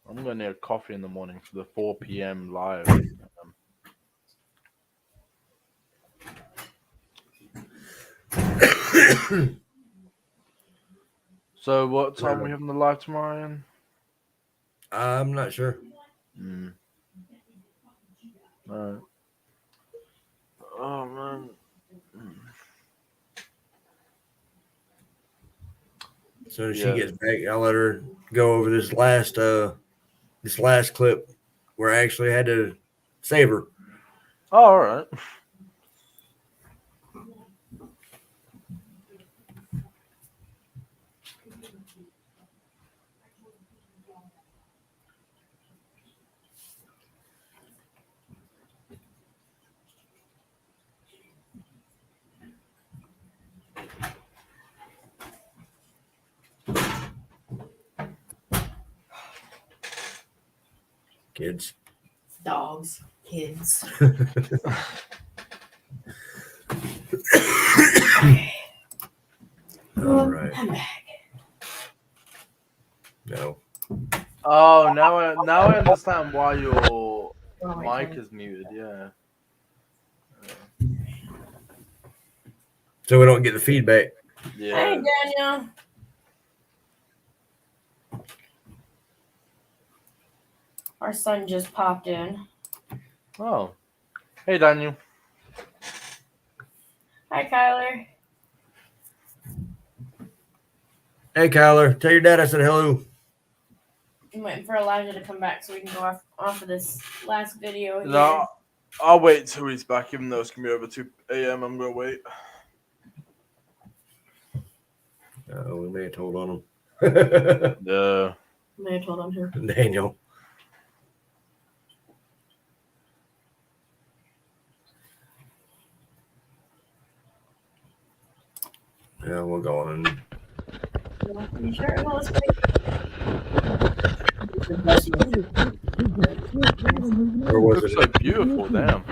I'm going to need a coffee in the morning for the 4 p.m. live. So what time are we having the live tomorrow, Ian? I'm not sure. Alright. Oh, man. As soon as Yeah. she gets back, I'll let her go over this last clip where I actually had to save her. Oh, all right. Kids. Dogs, kids. All right. I'm back. No. Oh, now I understand why your Oh, my mic God. is muted. Yeah. So we don't get the feedback. Hey, Yeah. Daniel. Our son just popped in. Oh. Hey, Daniel. Hi, Kyler. Hey, Kyler, tell your dad I said hello. I'm waiting for Elijah to come back so we can go off of this last video. Here. No, I'll wait till he's back, even though it's gonna be over 2 a.m. I'm gonna wait. We may have told on him. Yeah. I told him who. Daniel. Yeah, we're going. You sure? Well, let's Where was Looks it? so beautiful. Damn.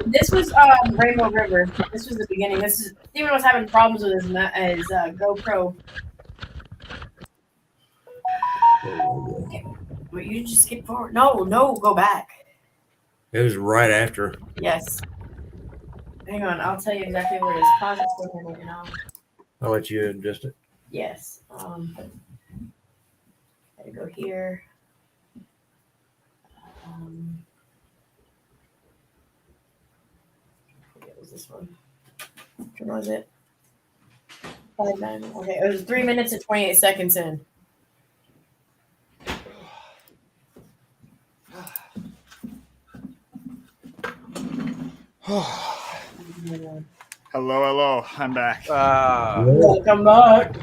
This was Rainbow River. This was the beginning. Steven was having problems with his GoPro. Wait, you just skip forward. No, go back. It was right after. Yes. Hang on, I'll tell you exactly what it is. Pause it so I can, I'll let you adjust it. Yes. Gotta go here. What was this one? Which one was it? 5-9. Okay, it was 3 minutes and 28 seconds in. Hello. I'm back. Welcome back.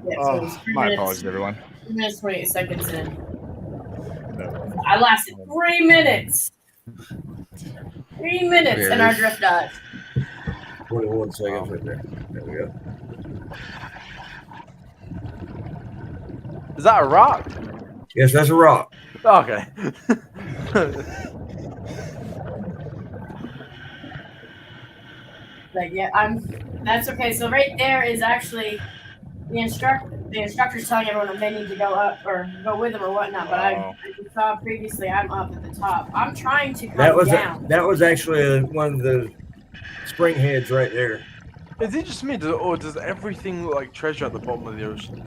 Yeah, so it was 3 My minutes. apologies, everyone. 3 minutes, 28 seconds in. I lasted 3 minutes. 3 minutes, and our drift died. 21 seconds right there. There we go. Is that a rock? Yes, that's a rock. Okay. Like, yeah, that's okay. So right there is actually the instructor's telling everyone that they need to go up or go with them or whatnot. But I saw previously I'm up at the top. I'm trying to come down. That was actually one of the spring heads right there. Is it just me, or does everything look like treasure at the bottom of the ocean?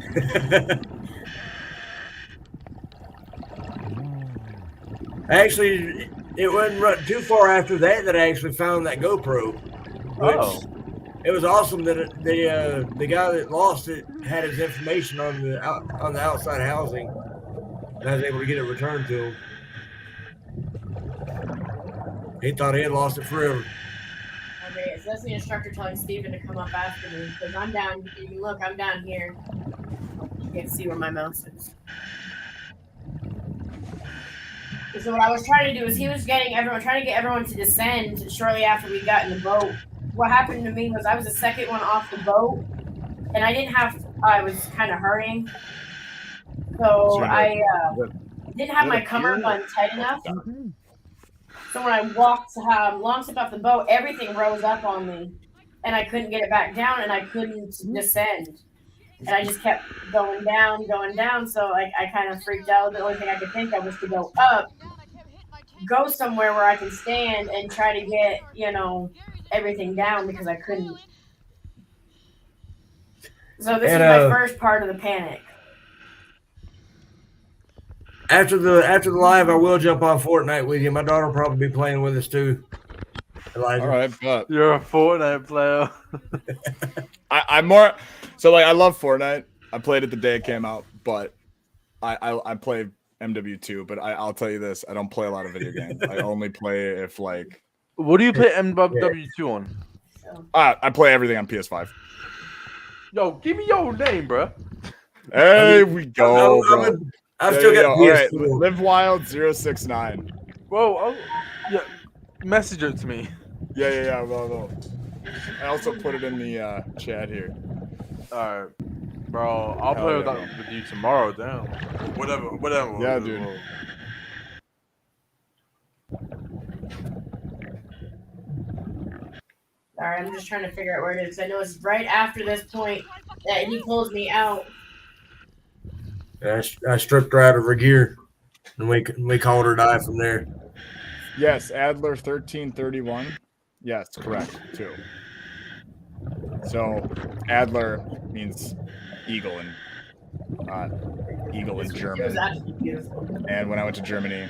Actually, it wasn't too far after that I actually found that GoPro. Which it was awesome that the guy that lost it had his information on the outside housing, and I was able to get it returned to him. He thought he had lost it forever. Okay, so that's the instructor telling Steven to come up after me because I'm down. You can look, I'm down here. You can see where my mouse is. So what I was trying to do is he was trying to get everyone to descend shortly after we got in the boat. What happened to me was I was the second one off the boat, and I was kind of hurrying. So I didn't have my cummerbund tight enough. So when I walked long step off the boat, everything rose up on me, and I couldn't get it back down, and I couldn't descend. And I just kept going down. So I kind of freaked out. The only thing I could think of was to go up, go somewhere where I can stand and try to get, everything down because I couldn't. So this is my first part of the panic. After the live, I will jump on Fortnite with you. My daughter will probably be playing with us too. Elijah. All right, but You're a Fortnite player. I'm more so like I love Fortnite. I played it the day it came out, but I play MW2. But I'll tell you this: I don't play a lot of video games. I only play if like. What do you play MW2 on? I play everything on PS5. Yo, give me your name, bro. There we go, bro. I've still got all right, PS4. Live Wild 069. Whoa, message it to me. Yeah. Well. I also put it in the chat here. All right, bro. I'll play with you tomorrow. Damn. Whatever. Yeah, dude. Sorry, I'm just trying to figure out where it is. I know it's right after this point that he pulls me out. I stripped her out of her gear, and we called her die from there. Yes, Adler 1331. Yes, correct too. So Adler means eagle in German. It was actually beautiful. And when I went to Germany,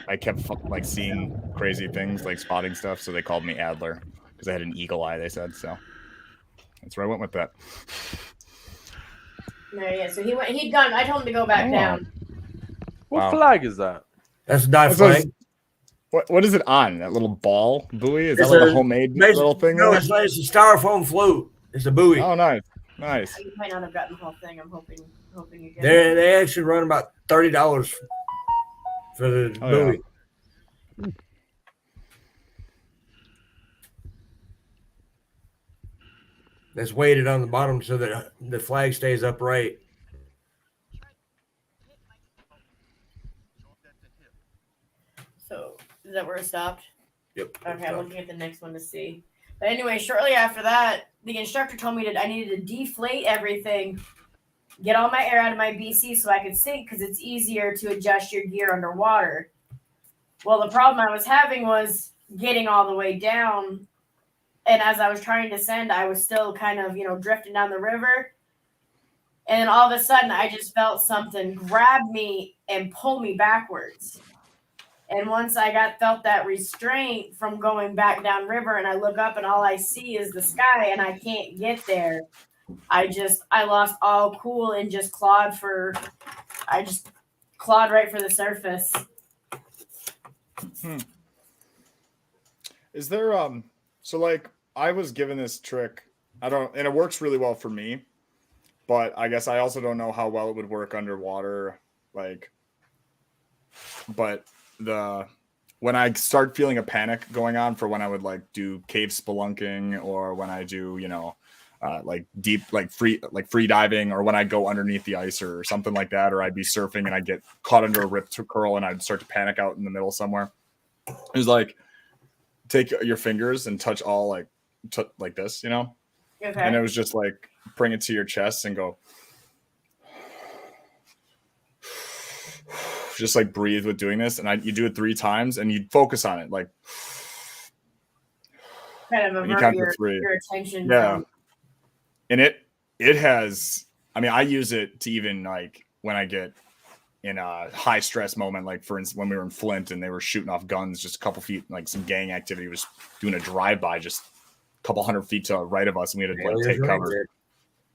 I kept like seeing crazy things, like spotting stuff. So they called me Adler because I had an eagle eye. They said so. That's where I went with that. No, yeah. So he'd gone. I told him to go back down. What flag is that? That's a die flag. What is it on? That little ball buoy? Is that like a homemade little thing? No, it's a styrofoam float. It's a buoy. Oh, nice. You might not have gotten the whole thing. I'm hoping you get. They actually run about $30 for the buoy. Yeah. That's weighted on the bottom so that the flag stays upright. So is that where it stopped? Yep. Okay, I'm looking at the next one to see. But anyway, shortly after that, the instructor told me I needed to deflate everything, get all my air out of my BC so I could sink because it's easier to adjust your gear underwater. Well, the problem I was having was getting all the way down. And as I was trying to descend, I was still kind of, drifting down the river. And all of a sudden, I just felt something grab me and pull me backwards. And once I felt that restraint from going back down river, and I look up and all I see is the sky, and I can't get there. I lost all cool and just clawed right for the surface. Is there so like I was given this trick, and it works really well for me, but I guess I also don't know how well it would work underwater, like, but when I start feeling a panic going on for when I would like do cave spelunking, or when I do, like deep, like free diving, or when I go underneath the ice or something like that, or I'd be surfing and I'd get caught under a rip curl and I'd start to panic out in the middle somewhere. It was like, take your fingers and touch all like this, Okay. And it was just like, bring it to your chest and go, just like breathe with doing this. And you do it 3 times and you focus on it. Like, kind of avert your attention. Yeah. And it has, I mean, I use it to even like when I get in a high stress moment, like for instance, when we were in Flint and they were shooting off guns just a couple feet, like some gang activity was doing a drive-by just a couple 100 feet to the right of us, and we had to like take cover.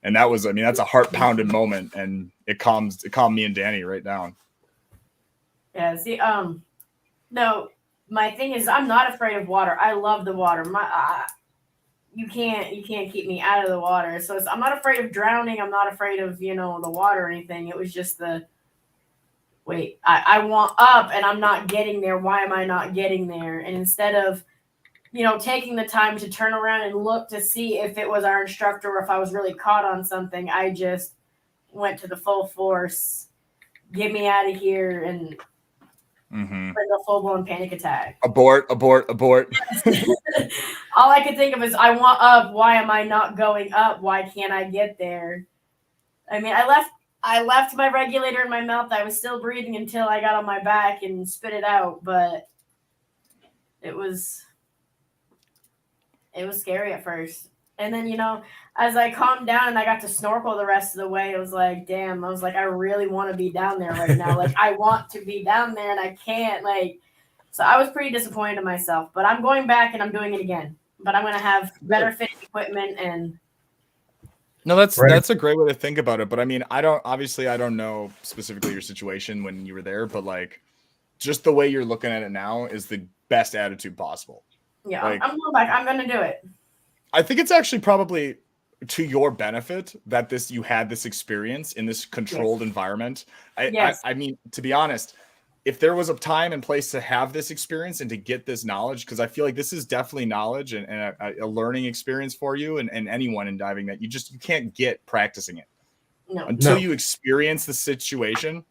And that was, I mean, that's a heart pounding moment, and it calmed me and Danny right down. Yeah. See, no, my thing is I'm not afraid of water. I love the water. You can't keep me out of the water. So I'm not afraid of drowning. I'm not afraid of, the water or anything. It was just I want up and I'm not getting there. Why am I not getting there? And instead of, taking the time to turn around and look to see if it was our instructor or if I was really caught on something, I just went to the full force, get me out of here, and bring a full-blown panic attack. Abort. All I could think of is, I want up. Why am I not going up? Why can't I get there? I mean, I left my regulator in my mouth. I was still breathing until I got on my back and spit it out, but it was scary at first. And then, as I calmed down and I got to snorkel the rest of the way, it was like, damn, I really want to be down there right now. Like, I want to be down there and I can't, so I was pretty disappointed in myself, but I'm going back and I'm doing it again, but I'm going to have better fitting equipment. And no, that's a great way to think about it. But I mean, I don't know specifically your situation when you were there, but like just the way you're looking at it now is the best attitude possible. Yeah, I'm going back. I'm going to do it. I think it's actually probably to your benefit that you had this experience in this controlled environment. I mean, to be honest, if there was a time and place to have this experience and to get this knowledge, because I feel like this is definitely knowledge and a learning experience for you and anyone in diving that you can't get practicing it. No. Until you experience the situation.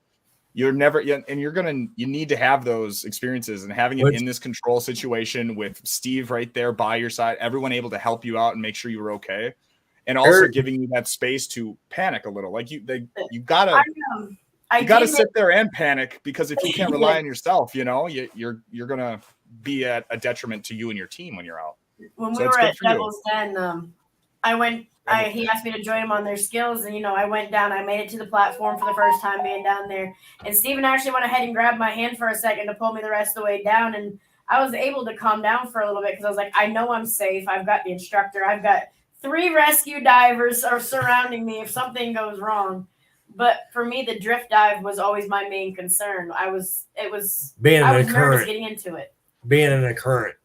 You're never, and you need to have those experiences, and having it in this control situation with Steve right there by your side, everyone able to help you out and make sure you were okay. And also giving you that space to panic a little. Like you gotta sit there and panic, because if you can't rely on yourself, you're going to be at a detriment to you and your team when you're out. When we were at Devil's Den, he asked me to join him on their skills, and I went down. I made it to the platform for the first time being down there, and Steven actually went ahead and grabbed my hand for a second to pull me the rest of the way down, and I was able to calm down for a little bit because I was like, I know I'm safe. I've got the instructor. I've got 3 rescue divers are surrounding me if something goes wrong. But for me, the drift dive was always my main concern. I was nervous getting into it. Being in a current.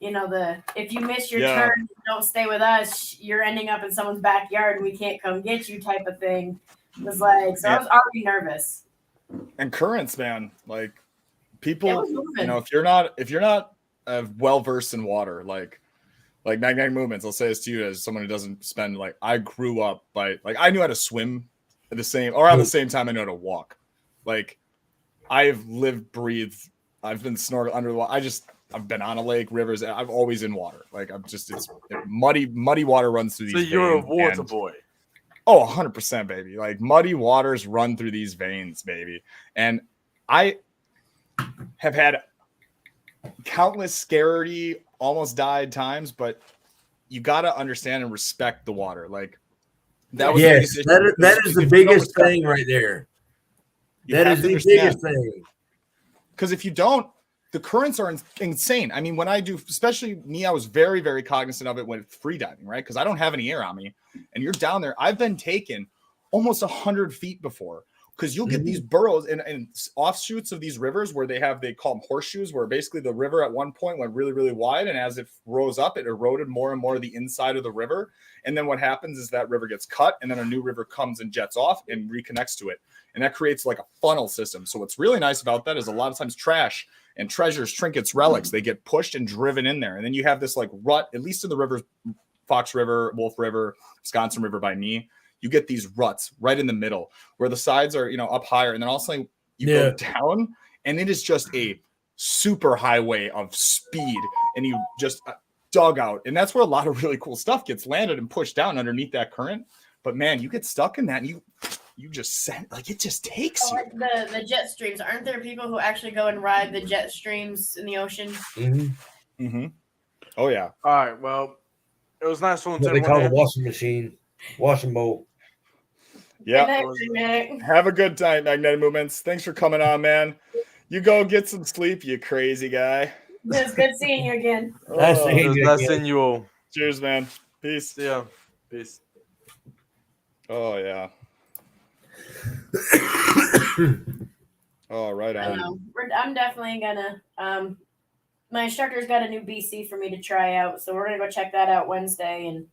If you miss your turn, don't stay with us, you're ending up in someone's backyard and we can't come get you type of thing. It was I was already nervous. And currents, man, like people, if you're not well versed in water, like magnetic movements, I'll say this to you as someone who doesn't spend, I grew up I knew how to swim at the same time I know how to walk. Like I've lived, breathed, I've been snorkeling under the water. I've been on a lake, rivers. I'm always in water. Like it's muddy water runs through these veins. So you're a water boy. Oh, 100%, baby. Like muddy waters run through these veins, baby. And I have had countless scary, almost died times, but you got to understand and respect the water. Like That was Yes, the biggest that issue. is, that is the If you don't biggest respect thing it, right there. you That have is to the understand. biggest thing. Because if you don't, the currents are insane. I mean, when I do, especially me, I was very, very cognizant of it when free diving, right? Because I don't have any air on me, and you're down there. I've been taken almost 100 feet before, because you'll get these burrows and offshoots of these rivers where they call them horseshoes, where basically the river at one point went really, really wide, and as it rose up, it eroded more and more of the inside of the river. And then what happens is that river gets cut, and then a new river comes and jets off and reconnects to it, and that creates like a funnel system. So what's really nice about that is a lot of times trash and treasures, trinkets, relics, they get pushed and driven in there, and then you have this like rut, at least in the rivers, Fox River, Wolf River, Wisconsin River by me. You get these ruts right in the middle where the sides are, up higher. And then all of a sudden you go down, and it is just a super highway of speed, and you just dug out. And that's where a lot of really cool stuff gets landed and pushed down underneath that current. But man, you get stuck in that, and you just send, like, it just takes you. Like the jet streams. Aren't there people who actually go and ride the jet streams in the ocean? Oh yeah. All right. Well, it was nice talking to What they everyone call the here. washing machine, washing bowl. Yeah. Good night. Have a good time, Magnetic Movements. Thanks for coming on, man. You go get some sleep, you crazy guy. It was good seeing you again. Nice Oh, seeing It was you nice again. seeing you all. cheers, man. Peace. See ya. Peace. Oh yeah. Oh, right I on. know. I'm definitely gonna. My instructor's got a new BC for me to try out, so we're gonna go check that out Wednesday. And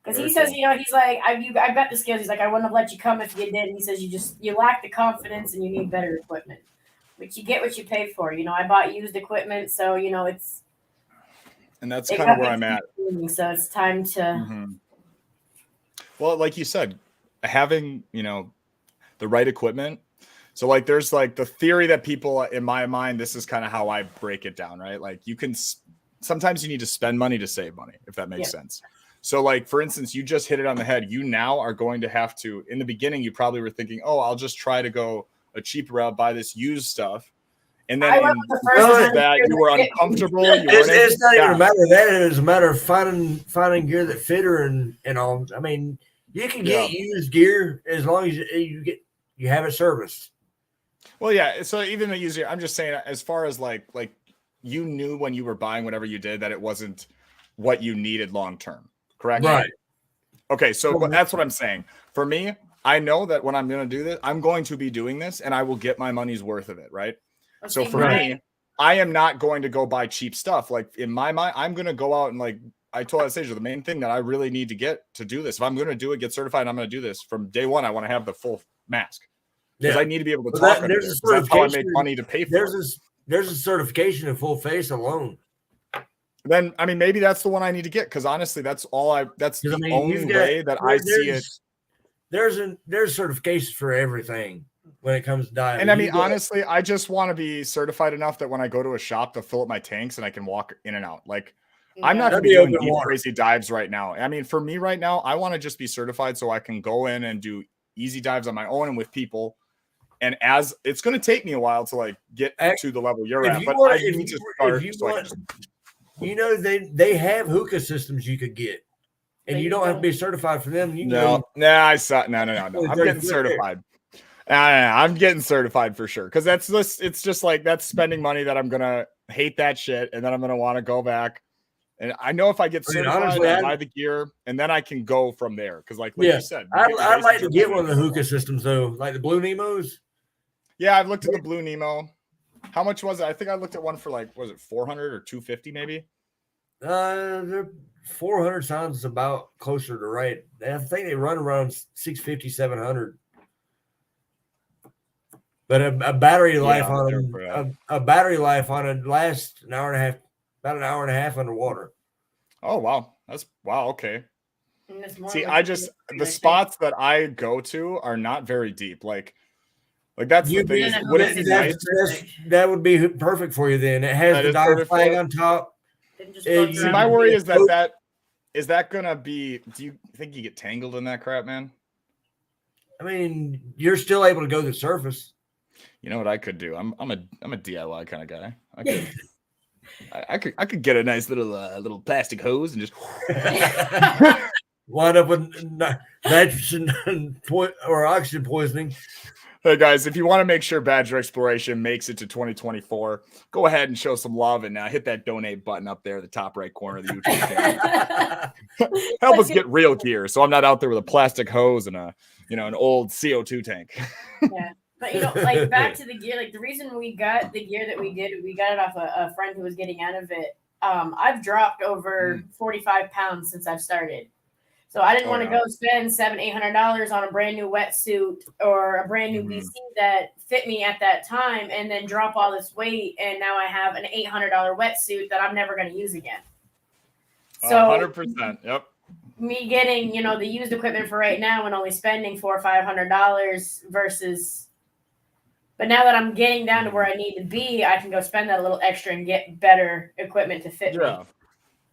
because he Very says, cool. he's like, I've got the skills. He's like, I wouldn't have let you come if you did. And he says, you lack the confidence and you need better equipment, but you get what you pay for. I bought used equipment, so it's. And that's it kind of got where me I'm at. thinking, so it's time to. Mhm. Well, like you said, having, the right equipment. So like, there's like the theory that people, in my mind, this is kind of how I break it down, right? Like sometimes you need to spend money to save money, if that makes sense. So like, for instance, you just hit it on the head. You now are going to have to, in the beginning, you probably were thinking, oh, I'll just try to go a cheaper route, buy this used stuff. And then I went with the first No, one that you were that fit me. uncomfortable. You It's not even yeah. a matter of that. It's a matter of finding gear that fit her and all. I mean, you can get used gear as long as you have it serviced. Well, yeah. So even the easier, I'm just saying, as far as like you knew when you were buying whatever you did that it wasn't what you needed long term, correct? Right. Okay, so that's what I'm saying. For me, I know that when I'm going to do this, I'm going to be doing this, and I will get my money's worth of it, right? So for me, I am not going to go buy cheap stuff. Like in my mind, I'm going to go out and like I told Anastasia, the main thing that I really need to get to do this, if I'm going to do it, get certified, and I'm going to do this from day one, I want to have the full mask because I need to be able to Well, talk that- under there's there, a 'cause that's how I make certification- money to pay for it. There's a certification in full face alone. Then I mean, maybe that's the one I need to get because honestly, that's the only way that I see it. There's certifications for everything when it comes to diving. And I mean, honestly, I just want to be certified enough that when I go to a shop, they'll fill up my tanks and I can walk in and out. Like, I'm not going to be doing deep, crazy dives right now. I mean, for me right now, I want to just be certified so I can go in and do easy dives on my own and with people. And as it's going to take me a while to like get to the level you're at, but I need to start. They have hookah systems you could get, and you don't have to be certified for them. You can No, I saw. No. I'm getting certified. I'm getting certified for sure because it's just like that's spending money that I'm gonna hate that shit, and then I'm gonna want to go back. And I know if I get certified, honestly, I buy the gear, and then I can go from there. Because like you said, I'd like to get one of the hookah systems though, like the Blue Nemos. Yeah, I've looked at the Blue Nemo. How much was it? I think I looked at one for like, was it 400 or 250 maybe? They're 400 sounds about closer to right. I think they run around 650, 700. But a battery life on them, a battery life on it lasts an hour and a half, about an hour and a half underwater. Oh wow, okay. See, the spots that I go to are not very deep. Like that's the thing. That would be perfect for you. Then it has the dive flag on top. See, my worry is that is that gonna be? Do you think you get tangled in that crap, man? I mean, you're still able to go to the surface. You know what I could do? I'm a DIY kind of guy. I could get a nice little plastic hose and just wind up with nitrogen or oxygen poisoning. Hey guys, if you want to make sure Badger Exploration makes it to 2024, go ahead and show some love and hit that donate button up there at the top right corner of the YouTube channel. Help us get real gear, so I'm not out there with a plastic hose and an old CO2 tank. Yeah. But like back to the gear, like the reason we got the gear that we did, we got it off a friend who was getting out of it. I've dropped over 45 pounds since I've started. So I didn't want to go spend $700-800 on a brand new wetsuit or a brand new BC that fit me at that time, and then drop all this weight, and now I have an $800 wetsuit that I'm never going to use again. So 100%. Yep. Me getting the used equipment for right now and only spending $400 or $500 versus, but now that I'm getting down to where I need to be, I can go spend that a little extra and get better equipment to fit me.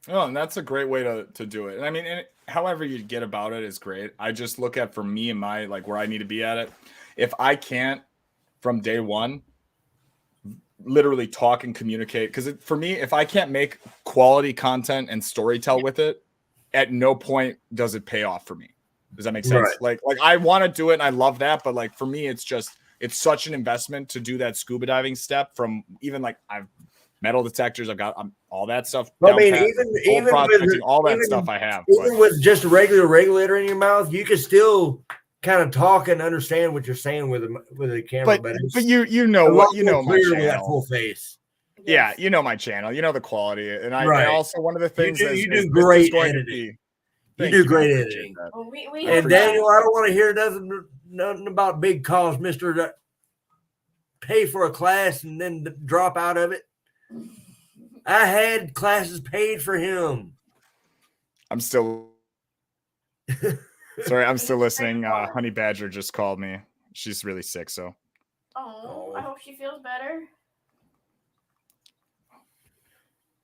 Oh, and that's a great way to do it. And I mean, however you get about it is great. I just look at, for me and my, like, where I need to be at it. If I can't from day one literally talk and communicate, because for me, if I can't make quality content and storytell with it, at no point does it pay off for me. Does that make sense? Right. Like I want to do it and I love that, but like for me, it's such an investment to do that scuba diving step. From even like I've metal detectors, I've got all that stuff. I mean, pat, even with all that stuff I have. Even with just a regular regulator in your mouth, you can still kind of talk and understand what you're saying with a camera. But you know my channel. Full face. Yeah, you know my channel. You know the quality, and I also, one of the things you do great editing. You do great editing. Well, and Daniel, I don't want to hear nothing about big cost, Mister. That pay for a class and then drop out of it. I had classes paid for him. I'm still sorry. I'm still listening. Honey Badger just called me. She's really sick, so. Oh, I hope she feels better.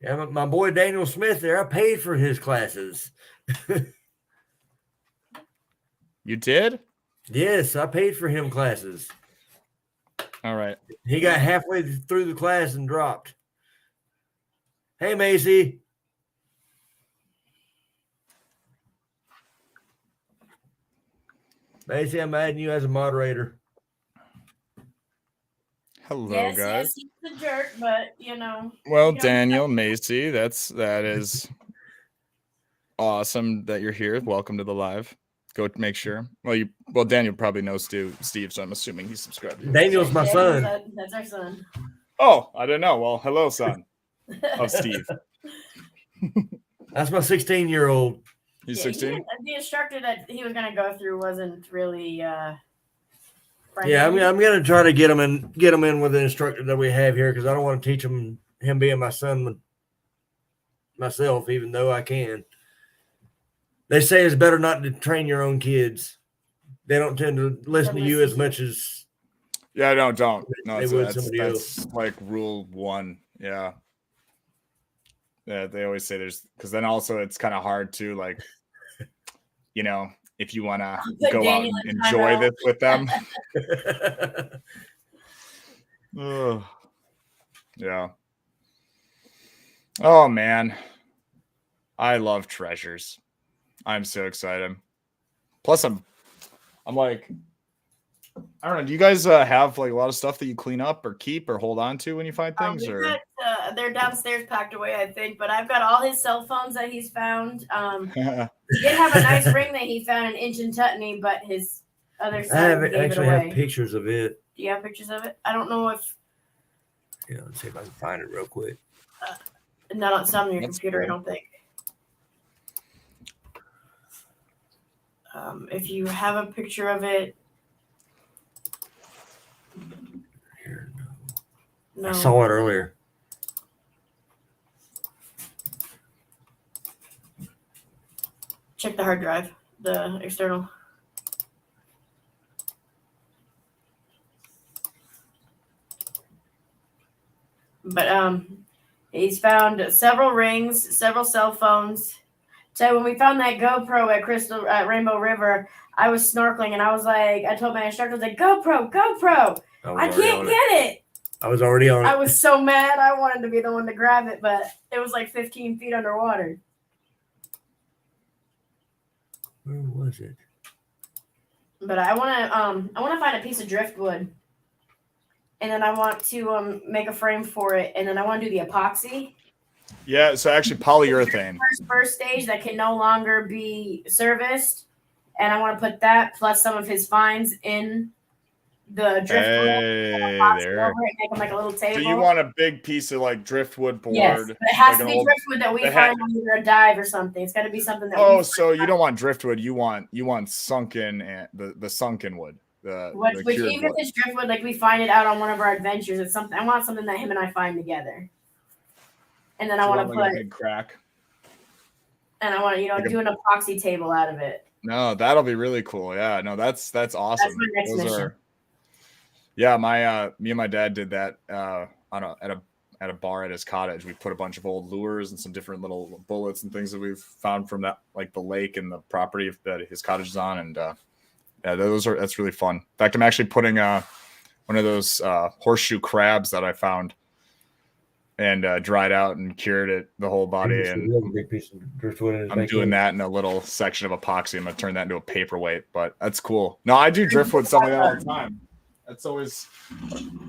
Yeah, my boy Daniel Smith there, I paid for his classes. You did? Yes, I paid for him classes. All right. He got halfway through the class and dropped. Hey, Macy. Macy, I'm adding you as a moderator. Hello, yes, guys. Yes, he's a jerk, but Well, Daniel, Macy, that is awesome that you're here. Welcome to the live. Go make sure. Well, Daniel probably knows Steve, so I'm assuming he's subscribed. Daniel's my son. That's our son. Oh, I don't know. Well, hello, son of Steve. That's my 16-year-old. He's 16. The instructor that he was going to go through wasn't really. Friendly. Yeah, I'm going to try to get him in with the instructor that we have here, because I don't want to teach him being my son myself, even though I can. They say it's better not to train your own kids. They don't tend to listen to you as much as. Yeah, no, don't. No, that's like rule 1. Yeah. Yeah, they always say because then also it's kind of hard to, like, if you want to go out and enjoy this with them. Yeah. Oh man, I love treasures. I'm so excited. Plus, I'm like, I don't know. Do you guys have like a lot of stuff that you clean up or keep or hold on to when you find things? They're downstairs packed away, I think. But I've got all his cell phones that he's found. He did have a nice ring that he found in Inchintuttney, but his other son gave it away. I have pictures of it. Do you have pictures of it? I don't know if. Yeah, let's see if I can find it real quick. Not on your computer, cool. I don't think. If you have a picture of it. Here, no. I saw it earlier. Check the hard drive, the external. But he's found several rings, several cell phones. So when we found that GoPro at Rainbow River, I was snorkeling and I told my instructor, I was like, GoPro, I can't get it. I was already on it. I was so mad. I wanted to be the one to grab it, but it was like 15 feet underwater. Where was it? But I wanna find a piece of driftwood, and then I want to make a frame for it, and then I want to do the epoxy. Yeah, so actually polyurethane. First stage that can no longer be serviced, and I want to put that plus some of his fines in the driftwood. Hey, Over there. it, make them like a little table. So you want a big piece of like driftwood board? Yes, but it has like to an be old- driftwood that we that find on either a dive or something. It's got to be something that. Oh, we so you don't want driftwood? You want sunken and the sunken wood. Which The cured even wood. if it's driftwood, like we find it out on one of our adventures, it's something I want something that him and I find together. And then I You want to like put, a big crack. And I want to, like do an epoxy table out of it. No, that'll be really cool. Yeah, no, that's awesome. That's my next Those mission. are- yeah, my me and my dad did that at a bar at his cottage. We put a bunch of old lures and some different little bullets and things that we've found from that, like the lake and the property that his cottage is on, and yeah, that's really fun. In fact, I'm actually putting one of those horseshoe crabs that I found and dried out and cured it the whole body, It's a and really big piece of driftwood in his I'm doing backyard. that in a little section of epoxy. I'm gonna turn that into a paperweight, but that's cool. No, I do driftwood stuff like that all the time. That's always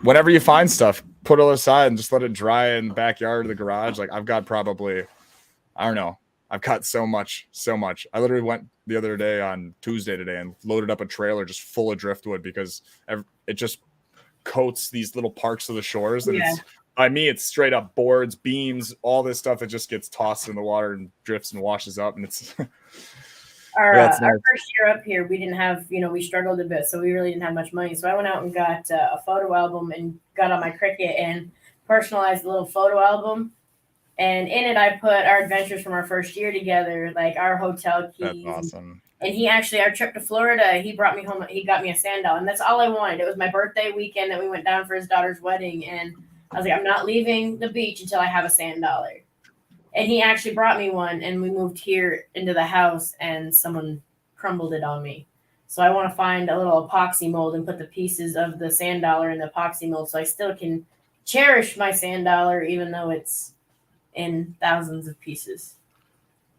whenever you find stuff, put it aside and just let it dry in the backyard or the garage. Like I've got probably, I don't know, I've got so much. I literally went the other day on Tuesday today and loaded up a trailer just full of driftwood because it just coats these little parks of the shores, and Yeah. it's by me, it's straight up boards, beams, all this stuff that just gets tossed in the water and drifts and washes up, and it's Our, Yeah, it's our nice. first year up here, we didn't have, we struggled a bit, so we really didn't have much money. So I went out and got a photo album and got on my Cricut and personalized a little photo album. And in it, I put our adventures from our first year together, like our hotel that's keys. awesome. And he actually, our trip to Florida, he brought me home. He got me a sandal, and that's all I wanted. It was my birthday weekend that we went down for his daughter's wedding, and I was like, I'm not leaving the beach until I have a sand dollar. And he actually brought me one, and we moved here into the house, and someone crumbled it on me. So I want to find a little epoxy mold and put the pieces of the sand dollar in the epoxy mold, so I still can cherish my sand dollar, even though it's in thousands of pieces.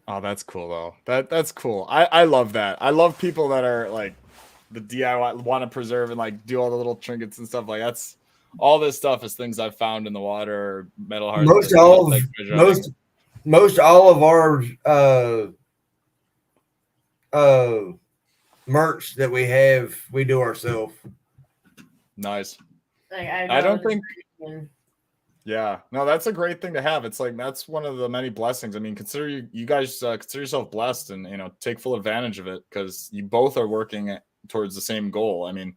Oh, that's cool though. That's cool. I love that. I love people that are like the DIY want to preserve and like do all the little trinkets and stuff. Like that's all this stuff is things I've found in the water, or metal hearts. Most all of our merch that we have, we do ourselves. Nice. Like, I don't think. and- Yeah, no, that's a great thing to have. It's like that's one of the many blessings. I mean, consider you guys consider yourself blessed, and take full advantage of it because you both are working towards the same goal. I mean,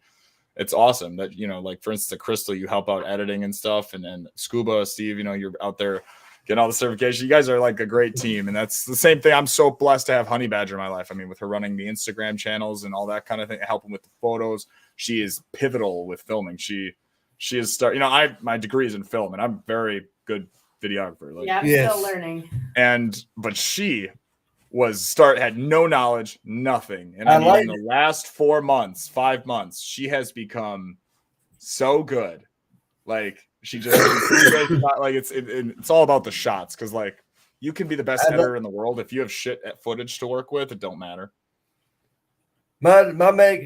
it's awesome that like for instance, at Crystal, you help out editing and stuff, and Scuba, Steve, you're out there getting all the certification. You guys are like a great team, and that's the same thing. I'm so blessed to have Honey Badger in my life. I mean, with her running the Instagram channels and all that kind of thing, helping with the photos, she is pivotal with filming. She is my degree is in film, and I'm very good videographer. Like, yeah, I'm Yes. still learning. but she had no knowledge, nothing. And I I mean, like in the last 5 months, she has become so good. Like she just like it's all about the shots, because like you can be the best editor in the world if you have shit at footage to work with, it don't matter. My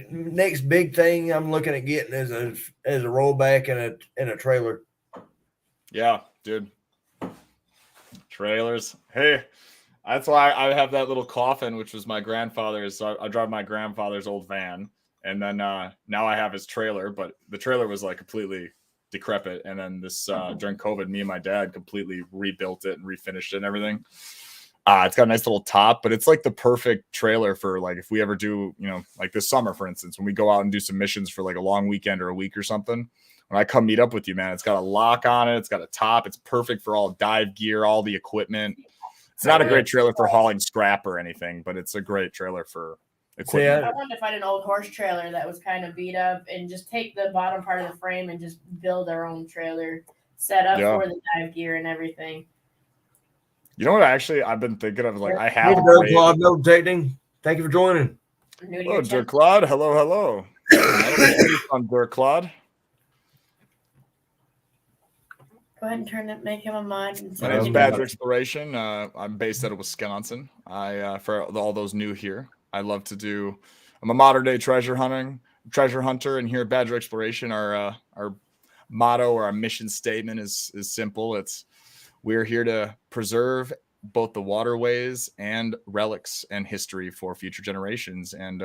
next big thing I'm looking at getting is a rollback and a trailer. Yeah, dude. Trailers. Hey, that's why I have that little coffin, which was my grandfather's. So I drive my grandfather's old van, and then now I have his trailer, but the trailer was like completely decrepit. And then this during COVID, me and my dad completely rebuilt it and refinished it and everything. It's got a nice little top, but it's like the perfect trailer for like if we ever do, like this summer, for instance, when we go out and do some missions for like a long weekend or a week or something. When I come meet up with you, man, it's got a lock on it. It's got a top. It's perfect for all dive gear, all the equipment. It's not a great trailer for hauling scrap or anything, but it's a great trailer for equipment. I wanted to find an old horse trailer that was kind of beat up and just take the bottom part of the frame and just build our own trailer set up for the dive gear and everything. You know what? I've been thinking of like I Hey, have. Dirk Claude, no detecting. Thank you for joining. Hello, Dirk Claude. Hello. I'm Dirk Claude. Go ahead and make him a mod. My name's Badger Exploration. I'm based out of Wisconsin. For all those new here, I love to do. I'm a modern day treasure hunter, and here at Badger Exploration, our motto or our mission statement is simple. It's we're here to preserve both the waterways and relics and history for future generations. And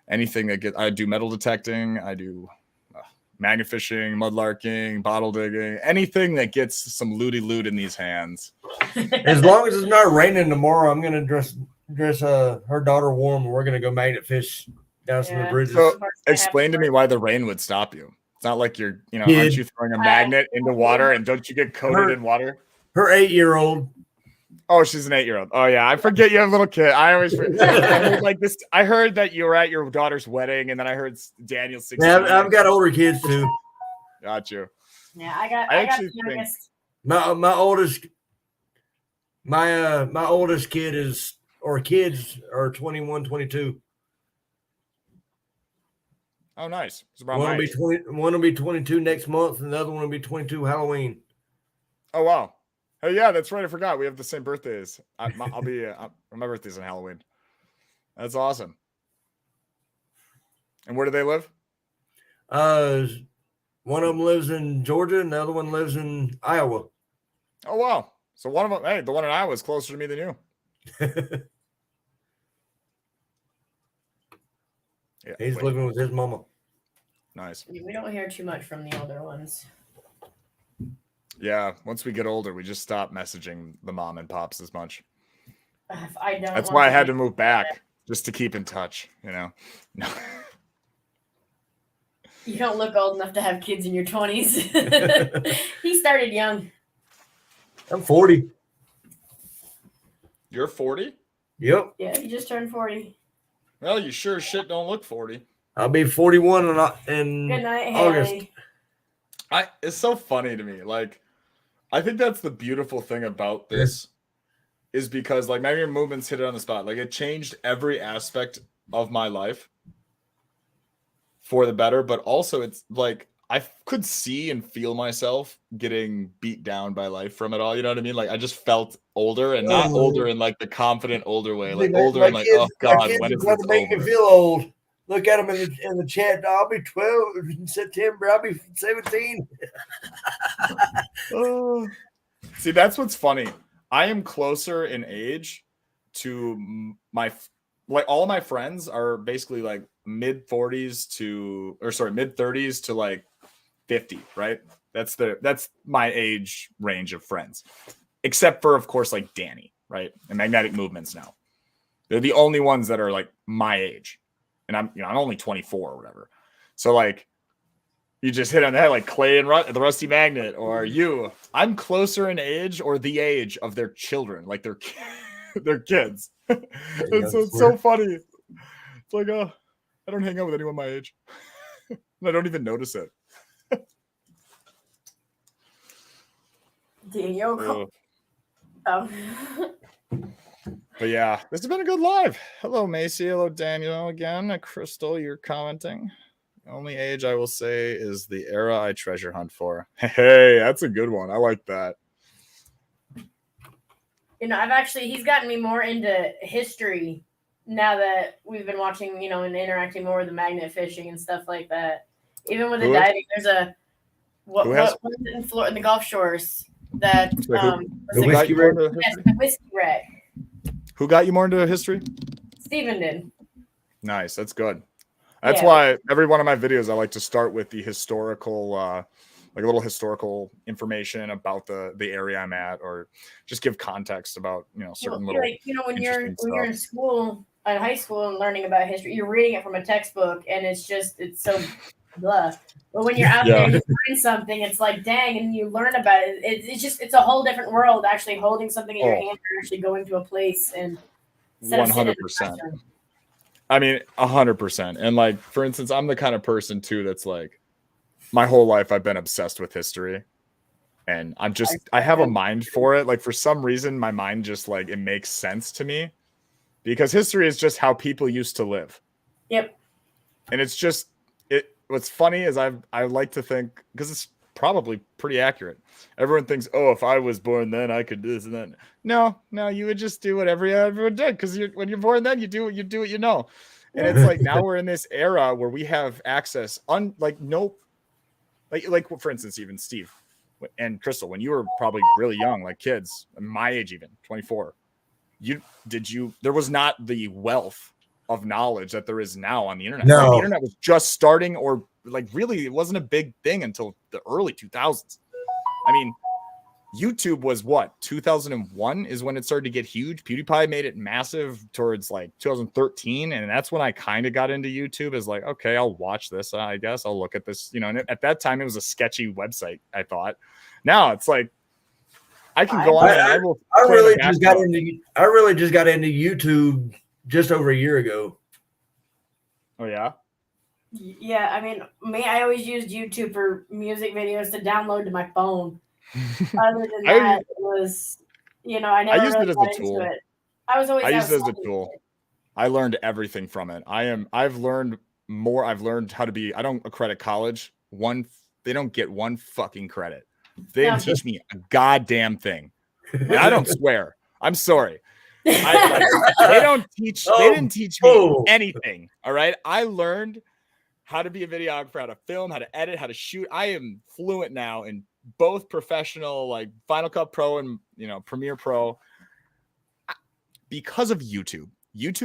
anything that I do metal detecting, I do magnet fishing, mudlarking, bottle digging, anything that gets some looty loot in these hands. As long as it's not raining tomorrow, I'm gonna dress her daughter warm, and we're gonna go magnet fish down some of the bridges. So explain to me why the rain would stop you. It's not like you're, aren't you throwing a magnet into water and don't you get coated in water? Her 8-year-old. Oh, she's an 8-year-old. Oh yeah, I forget you have a little kid. I always I heard like this. I heard that you were at your daughter's wedding, and then I heard Daniel's 16. Yeah, I've got older kids too. Got you. Yeah, I got actually the youngest. My oldest kid kids are 21, 22. Oh, nice. It's One about will be 20. One will be 22 next month, and the other one will be 22 Halloween. Oh wow. Oh yeah, that's right. I forgot we have the same birthdays. I'll be my birthday's on Halloween. That's awesome. And where do they live? One of them lives in Georgia, and the other one lives in Iowa. Oh wow. So one of them, hey, the one in Iowa is closer to me than you. Yeah, He's living with his mama. Nice. We don't hear too much from the older ones. Yeah, once we get older, we just stop messaging the mom and pops as much. I don't. That's why I had to move back, just to keep in touch, No. You don't look old enough to have kids in your 20s. He started young. I'm 40. You're 40? Yep. Yeah, he just turned 40. Well, you sure as shit don't look 40. I'll be 41 in Good night, August. Haley. It's so funny to me. Like, I think that's the beautiful thing about this is because like Magnet Movements hit it on the spot. Like it changed every aspect of my life for the better, but also it's like I could see and feel myself getting beat down by life from it all. You know what I mean? Like I just felt older and not older in like the confident older way, like older and like, oh God, when is this make me over? feel old. Look at him in the chat. I'll be 12 in September. I'll be 17. Oh. See, that's what's funny. I am closer in age to all my friends are basically like mid 30s to like 50, right? That's my age range of friends. Except for, of course, like Danny, right? And Magnetic Movements now. They're the only ones that are like my age. And I'm only 24 or whatever. So like you just hit on that like Clay and the Rusty Magnet or you. I'm closer in age or the age of their children, like their kids. It's so funny. It's like, I don't hang out with anyone my age. I don't even notice it. Daniel. Oh. But yeah, this has been a good live. Hello, Macy. Hello, Daniel. Again, Crystal, you're commenting. The only age I will say is the era I treasure hunt for. Hey, that's a good one. I like that. He's gotten me more into history now that we've been watching, and interacting more with the magnet fishing and stuff like that. Even with the diving, there's what is it in the Gulf Shores that the whiskey wreck. the whiskey wreck. Who got you more into history? Steven did. Nice. That's good. That's why every one of my videos I like to start with the historical, like a little historical information about the area I'm at, or just give context about certain little. Like, when you're in school, in high school, and learning about history, you're reading it from a textbook, and it's so blah. But when you're out there, you find something, it's like dang, and you learn about it. It's a whole different world. Actually, holding something in your hand, or actually going to a place and 100%. I mean, 100%. And like, for instance, I'm the kind of person too that's like, my whole life I've been obsessed with history, and I have a mind for it. Like for some reason, my mind just like it makes sense to me because history is just how people used to live. Yep. And it's just what's funny is I like to think, because it's probably pretty accurate. Everyone thinks, oh, if I was born then, I could do this and that. No, you would just do what everyone did, because when you're born then, you do what you know. And it's like now we're in this era where we have access like for instance, even Steve and Crystal, when you were probably really young, like kids, my age, even 24, there was not the wealth of knowledge that there is now on the internet. No. Like, the internet was just starting, or like really it wasn't a big thing until the early 2000s. I mean, YouTube was what, 2001 is when it started to get huge. PewDiePie made it massive towards like 2013, and that's when I kind of got into YouTube. Is like, okay, I'll watch this, I guess I'll look at this, and at that time it was a sketchy website, I thought. Now it's like I can go on and I will I really just got into YouTube just over a year ago. Oh yeah. Yeah, I mean, I always used YouTube for music videos to download to my phone. Other than that, it was, I never used really it as got a tool. into it. I was always used it as a outside. tool. I learned everything from it. I've learned more. I've learned how to be. I don't accredit college. They don't get one fucking credit. They didn't teach me a goddamn thing. And I don't swear. I'm sorry. They didn't teach me anything. All right. I learned how to be a videographer, how to film, how to edit, how to shoot. I am fluent now in both professional, like Final Cut Pro and Premiere Pro, because of YouTube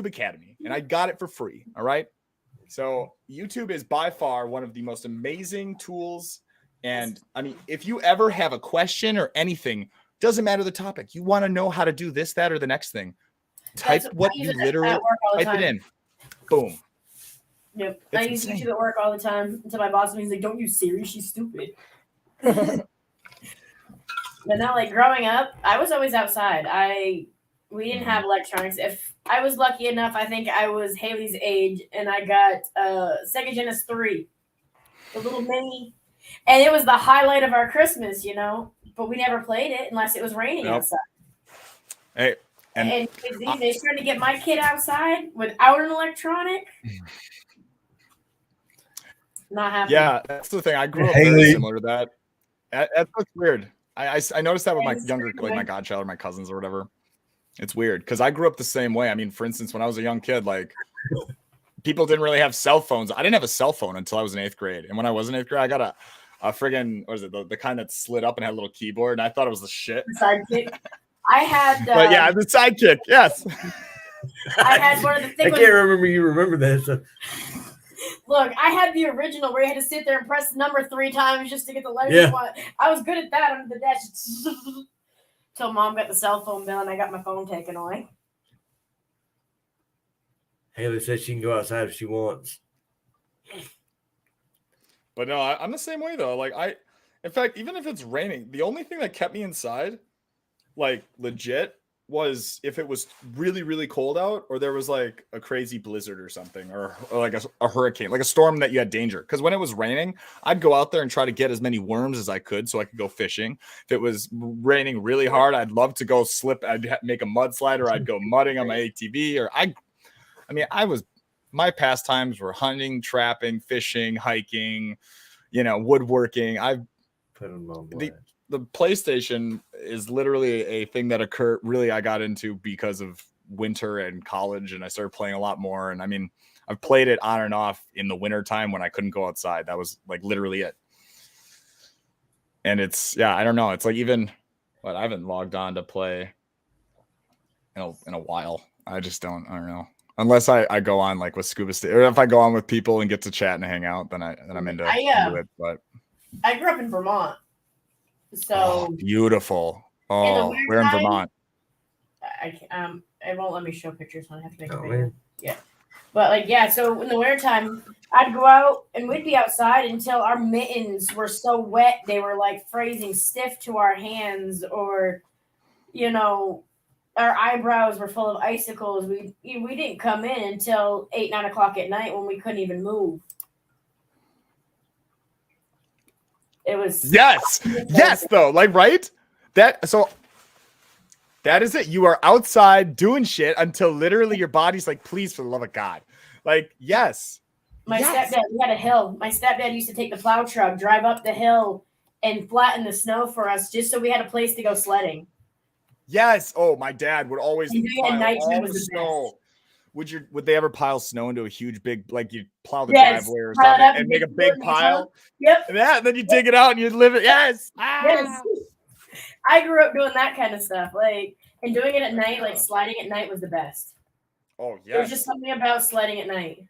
Academy, and I got it for free. All right. So YouTube is by far one of the most amazing tools. And I mean, if you ever have a question or anything, doesn't matter the topic, you want to know how to do this, that, or the next thing, type what you literally type it in. Boom. Yep. I use YouTube at work all the time until my boss means like, don't use Siri, she's stupid. But now, like growing up, I was always outside. We didn't have electronics. If I was lucky enough, I think I was Haley's age, and I got Sega Genesis 3, the little mini, and it was the highlight of our Christmas, But we never played it unless it was raining outside. Hey, and kids these days trying to get my kid outside without an electronic. Not happening. Yeah, that's the thing. I grew up very similar to that. That's what's weird. I noticed that with my younger, like my godchild or my cousins or whatever. It's weird because I grew up the same way. I mean, for instance, when I was a young kid, like people didn't really have cell phones. I didn't have a cell phone until I was in 8th grade. And when I was in 8th grade, I got a friggin', what is it? The kind that slid up and had a little keyboard. And I thought it was the shit. Sidekick. I had. But yeah, the sidekick. Yes. I had one of the things. I can't remember you remember that. So. Look, I had the original where you had to sit there and press number 3 times just to get the letters you want. I was good at that under the desk. Till Mom got the cell phone bill and I got my phone taken away. Haley says she can go outside if she wants. But no, I'm the same way though. Like in fact, even if it's raining, the only thing that kept me inside, like legit, was if it was really, really cold out, or there was like a crazy blizzard or something, or like a hurricane, like a storm that you had danger. Because when it was raining, I'd go out there and try to get as many worms as I could so I could go fishing. If it was raining really hard, I'd love to go slip. I'd make a mudslide, or I'd go mudding on my ATV, or my pastimes were hunting, trapping, fishing, hiking, woodworking. I've put them on blast. The PlayStation is literally a thing that I got into because of winter and college, and I started playing a lot more. And I mean, I've played it on and off in the winter time when I couldn't go outside. That was like literally it. And I don't know. It's like I haven't logged on to play in a while. I don't know. Unless I go on like with Scuba Steve, or if I go on with people and get to chat and hang out, then I'm into it. But I grew up in Vermont. So beautiful. Oh, we're in Vermont. It won't let me show pictures when I have to make a video. Yeah. But so in the wintertime, I'd go out and we'd be outside until our mittens were so wet they were like freezing stiff to our hands, or our eyebrows were full of icicles. We didn't come in until 8-9 o'clock at night when we couldn't even move. It was yes though, like right? That is it. You are outside doing shit until literally your body's like, please, for the love of God. Like, yes. My stepdad, we had a hill. My stepdad used to take the plow truck, drive up the hill, and flatten the snow for us just so we had a place to go sledding. Yes. Oh, my dad would always And doing it at pile nighttime all was the the snow. Would they ever pile snow into a huge big, like you plow the Yes, driveway or pile it something up and and make a dig big it, pile? Yep. And then you dig it out and you live it. Yes. Yes. I grew up doing that kind of stuff. Like, and doing it at night, like sliding at night was the best. Oh, There was yes. just something about sledding at night.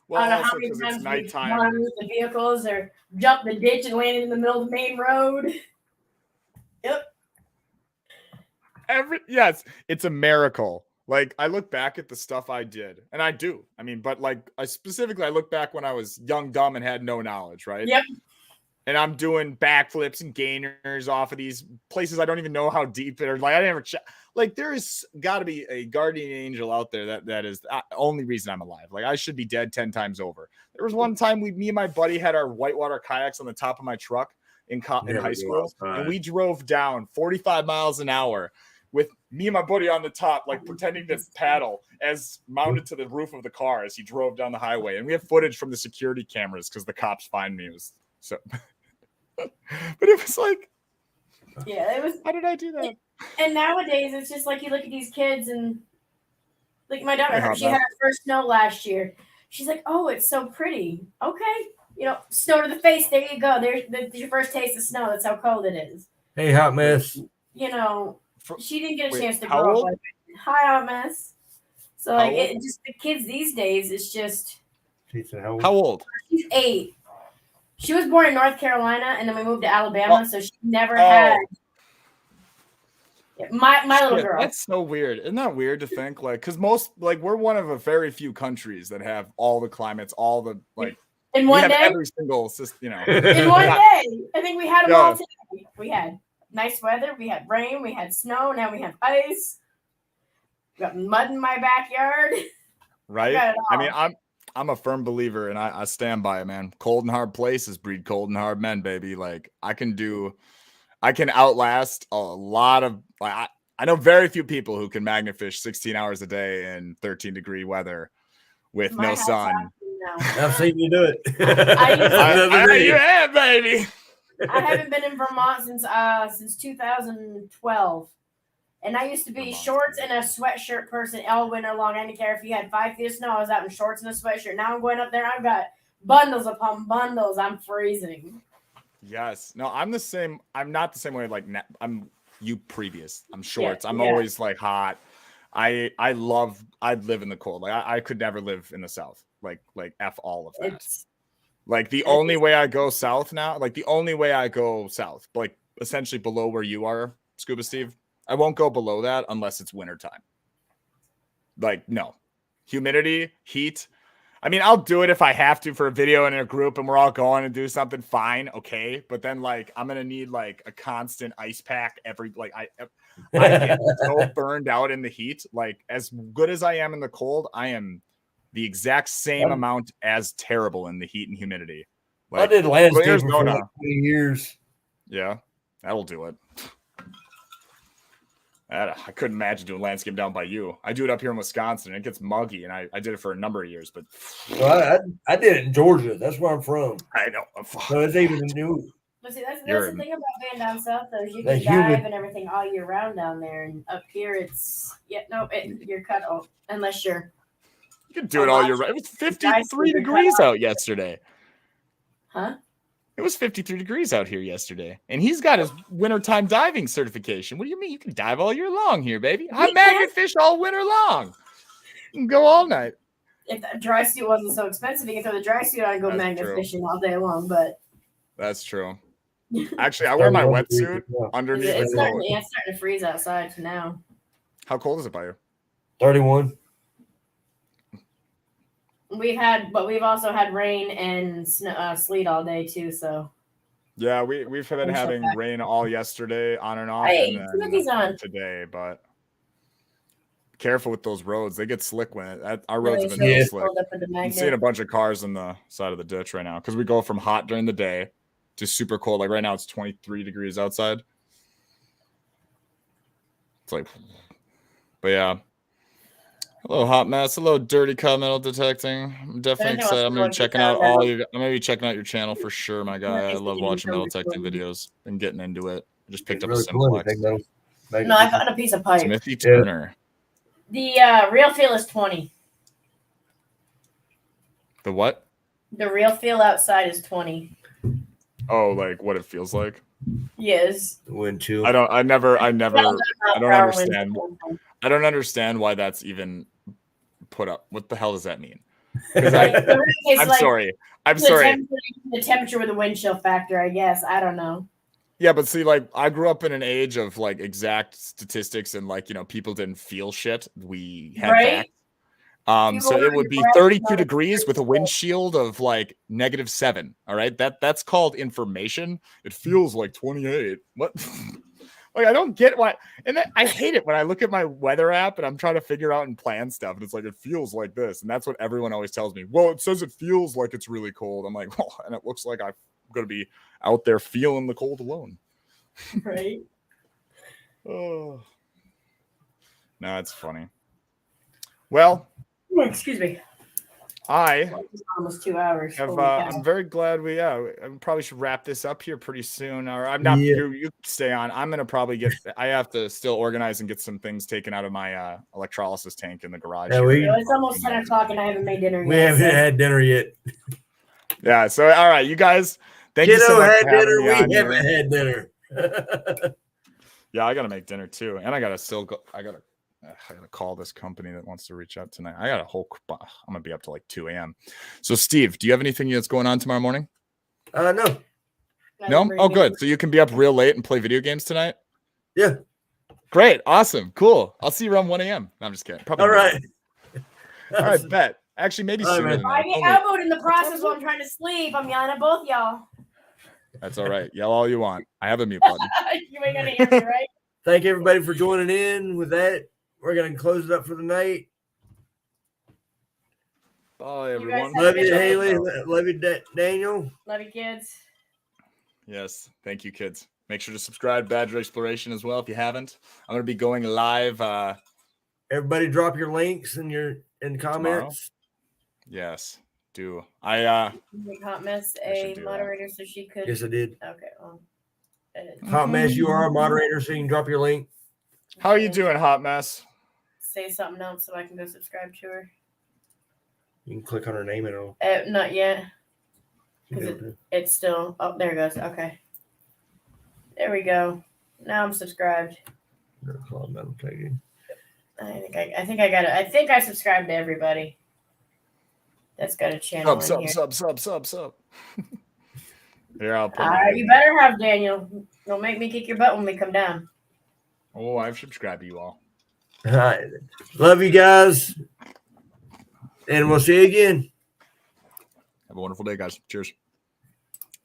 Well, I don't know also how many because times it's we've nighttime. gone with the vehicles or jumped the ditch and landed in the middle of the main road. Yep. Yes, it's a miracle. Like I look back at the stuff I did, and I do. I mean, but like I look back when I was young, dumb, and had no knowledge, right? Yep. And I'm doing backflips and gainers off of these places I don't even know how deep they're. Like I never check. Like there is got to be a guardian angel out there that is the only reason I'm alive. Like I should be dead 10 times over. There was one time me and my buddy had our whitewater kayaks on the top of my truck in high school, and we drove down 45 miles an hour with me and my buddy on the top, like pretending to paddle as mounted to the roof of the car as he drove down the highway. And we have footage from the security cameras because the cops find me. It was so, but it was like, Yeah, it was. how did I do that? And nowadays, it's just like you look at these kids and, like my daughter, Yeah, she had her first snow last year. She's like, "Oh, it's so pretty." Okay, snow to the face. There you go. There's your first taste of snow. That's how cold it is. Hey, hot mess. She didn't get a Wait, chance to how grow old? up like hi, hot mess. So How like old? it just the kids these days, it's just She said, how How old? she's 8. She was born in North Carolina and then we moved to Alabama, so she never Oh. had my little Shit, girl. that's so weird. Isn't that weird to think? Like, because most, like, we're one of a very few countries that have all the climates, all the, like, In we one have day, every single system, in one Yeah. day, I think we had them Yeah. all today. We had nice weather, we had rain, we had snow, now we have ice. We got mud in my backyard. Right? Got it I mean, all. I'm a firm believer, and I stand by it, man. Cold and hard places breed cold and hard men, baby. Like I can outlast a lot of like I know very few people who can magnafish 16 hours a day in 13-degree weather with My no house sun. now. I've seen you do it. You have, baby. I haven't been in Vermont since 2012. And I used to be Vermont. shorts and a sweatshirt person all winter long. I didn't care if you had 5 feet of snow. I was out in shorts and a sweatshirt. Now I'm going up there. I've got bundles upon bundles. I'm freezing. Yes. No, I'm the same. I'm not the same way. Like I'm you previous. I'm shorts. I'm yeah. always like hot. I'd live in the cold. Like I could never live in the South. Like F all of that. It's Like the only way I go south now, like like essentially below where you are, Scuba Steve, I won't go below that unless it's wintertime. Like, no. Humidity, heat. I mean, I'll do it if I have to for a video in a group and we're all going and do something, fine, okay. But then like I'm gonna need like a constant ice pack I get so burned out in the heat. Like as good as I am in the cold, I am the exact same amount as terrible in the heat and humidity. I Like, did landscaping for Arizona. like 20 years. Yeah, that'll do it. I couldn't imagine doing landscape down by you. I do it up here in Wisconsin, and it gets muggy, and I did it for a number of years. But Well, I did it in Georgia. That's where I'm from. I know. So it's even new. But see, that's You're the thing about being down south, though. Is you The can dive humid- and everything all year round down there, and up here you're cut off unless you're. You can do it all year round. It was 53 degrees out yesterday. Huh? It was 53 degrees out here yesterday, and he's got his wintertime diving certification. What do you mean? You can dive all year long here, baby. I magnet fish all winter long. You can go all night. If the dry suit wasn't so expensive, you can throw the dry suit on and go That's magnet true. fishing all day long. But That's true. Actually, I wear my wetsuit Yeah. underneath it's the starting, coat. it's starting to freeze outside now. How cold is it by you? 31. We've also had rain and sleet all day too. So Yeah, we've been Finish up having that. rain all yesterday, on and off, Hey, and Timothy's then on. today. But careful with those roads; they get slick when our roads have been Really real Yeah. slick. filled up with the I'm seeing a magnet. bunch of cars in the side of the ditch right now because we go from hot during the day to super cold. Like right now, it's 23 degrees outside. It's like, but yeah, Hello, Hot Mess. Hello, Dirty Cut Metal Detecting. I'm definitely Anything else excited. I'm you gonna be want to checking get out done, all your. I'm gonna be checking out your channel for sure, my guy. I Nice love to meet watching you. metal detecting videos and getting into it. I just picked It's up really a cool. Simplex. No, I found a piece of pipe. Smithy Turner. The real feel is 20. The what? The real feel outside is 20. Oh, like what it feels like. Yes. Wind chill. I don't understand. Wind. I don't understand why that's even put up. What the hell does that mean? Because I'm sorry. I'm sorry. The temperature with the wind chill factor, I guess. I don't know. Yeah, but see, like I grew up in an age of like exact statistics and like, you know, people didn't feel shit. We had Right? facts. So it would be 32 degrees with a windshield of like -7. All right. That's called information. It feels like 28. What? Like, I don't get why. And I hate it when I look at my weather app and I'm trying to figure out and plan stuff. And it's like, it feels like this. And that's what everyone always tells me. Well, it says it feels like it's really cold. I'm like, well, and it looks like I'm going to be out there feeling the cold alone. Right? Oh, no, it's funny. Well, Excuse me. I Almost 2 hours. have. Holy cow. I'm very glad we. I probably should wrap this up here pretty soon. Or I'm not. Yeah. You stay on. I'm gonna probably get. I have to still organize and get some things taken out of my electrolysis tank in the garage. Yeah, here. It's almost 10 o'clock and I haven't made dinner We yet. haven't so- had dinner yet. Yeah. So all right, you guys. Thank you so Kiddo much had for having dinner. me We on here. haven't had dinner. Yeah, I gotta make dinner too, and I gotta still go. I gotta call this company that wants to reach out tonight. I got a whole. I'm gonna be up to like 2 a.m. So, Steve, do you have anything that's going on tomorrow morning? No. No. Oh, good. So you can be up real late and play video games tonight. Yeah. Great. Awesome. Cool. I'll see you around 1 a.m. No, I'm just kidding. Probably All right. All right. Bet. Actually, maybe All right, sooner man. than I that. get Only- elbowed in the process while I'm trying to sleep. I'm yelling at both y'all. That's all right. Yell all you want. I have a mute button. You ain't gonna hear me, right? Thank everybody for joining in. With that, we're going to close it up for the night. Bye, You guys everyone. have Love a you, good Haley. night. Love you, Daniel. Love you, kids. Yes. Thank you, kids. Make sure to subscribe to Badger Exploration as well if you haven't. I'm going to be going live. Everybody drop your links in the comments. Yes. Do. I Make Hot Mess I should a do that. moderator so she could. Yes, I did. Okay. Well, Hot Mess, you are a moderator, so you can drop your link. How are you doing, Hot Mess? Say something else so I can go subscribe to her. You can click on her name and it'll. Not yet. you'll be Is able to- It's still. Oh, there it goes. Okay. There we go. Now I'm subscribed. Hold on, that'll take you. I think I got it. I think I subscribed to everybody. That's got a channel in here. Sub. Here, I'll put You better have Daniel. Don't make me kick your butt when we come down. Oh, I've subscribed to you all. All right. Love you guys. And we'll see you again. Have a wonderful day, guys. Cheers.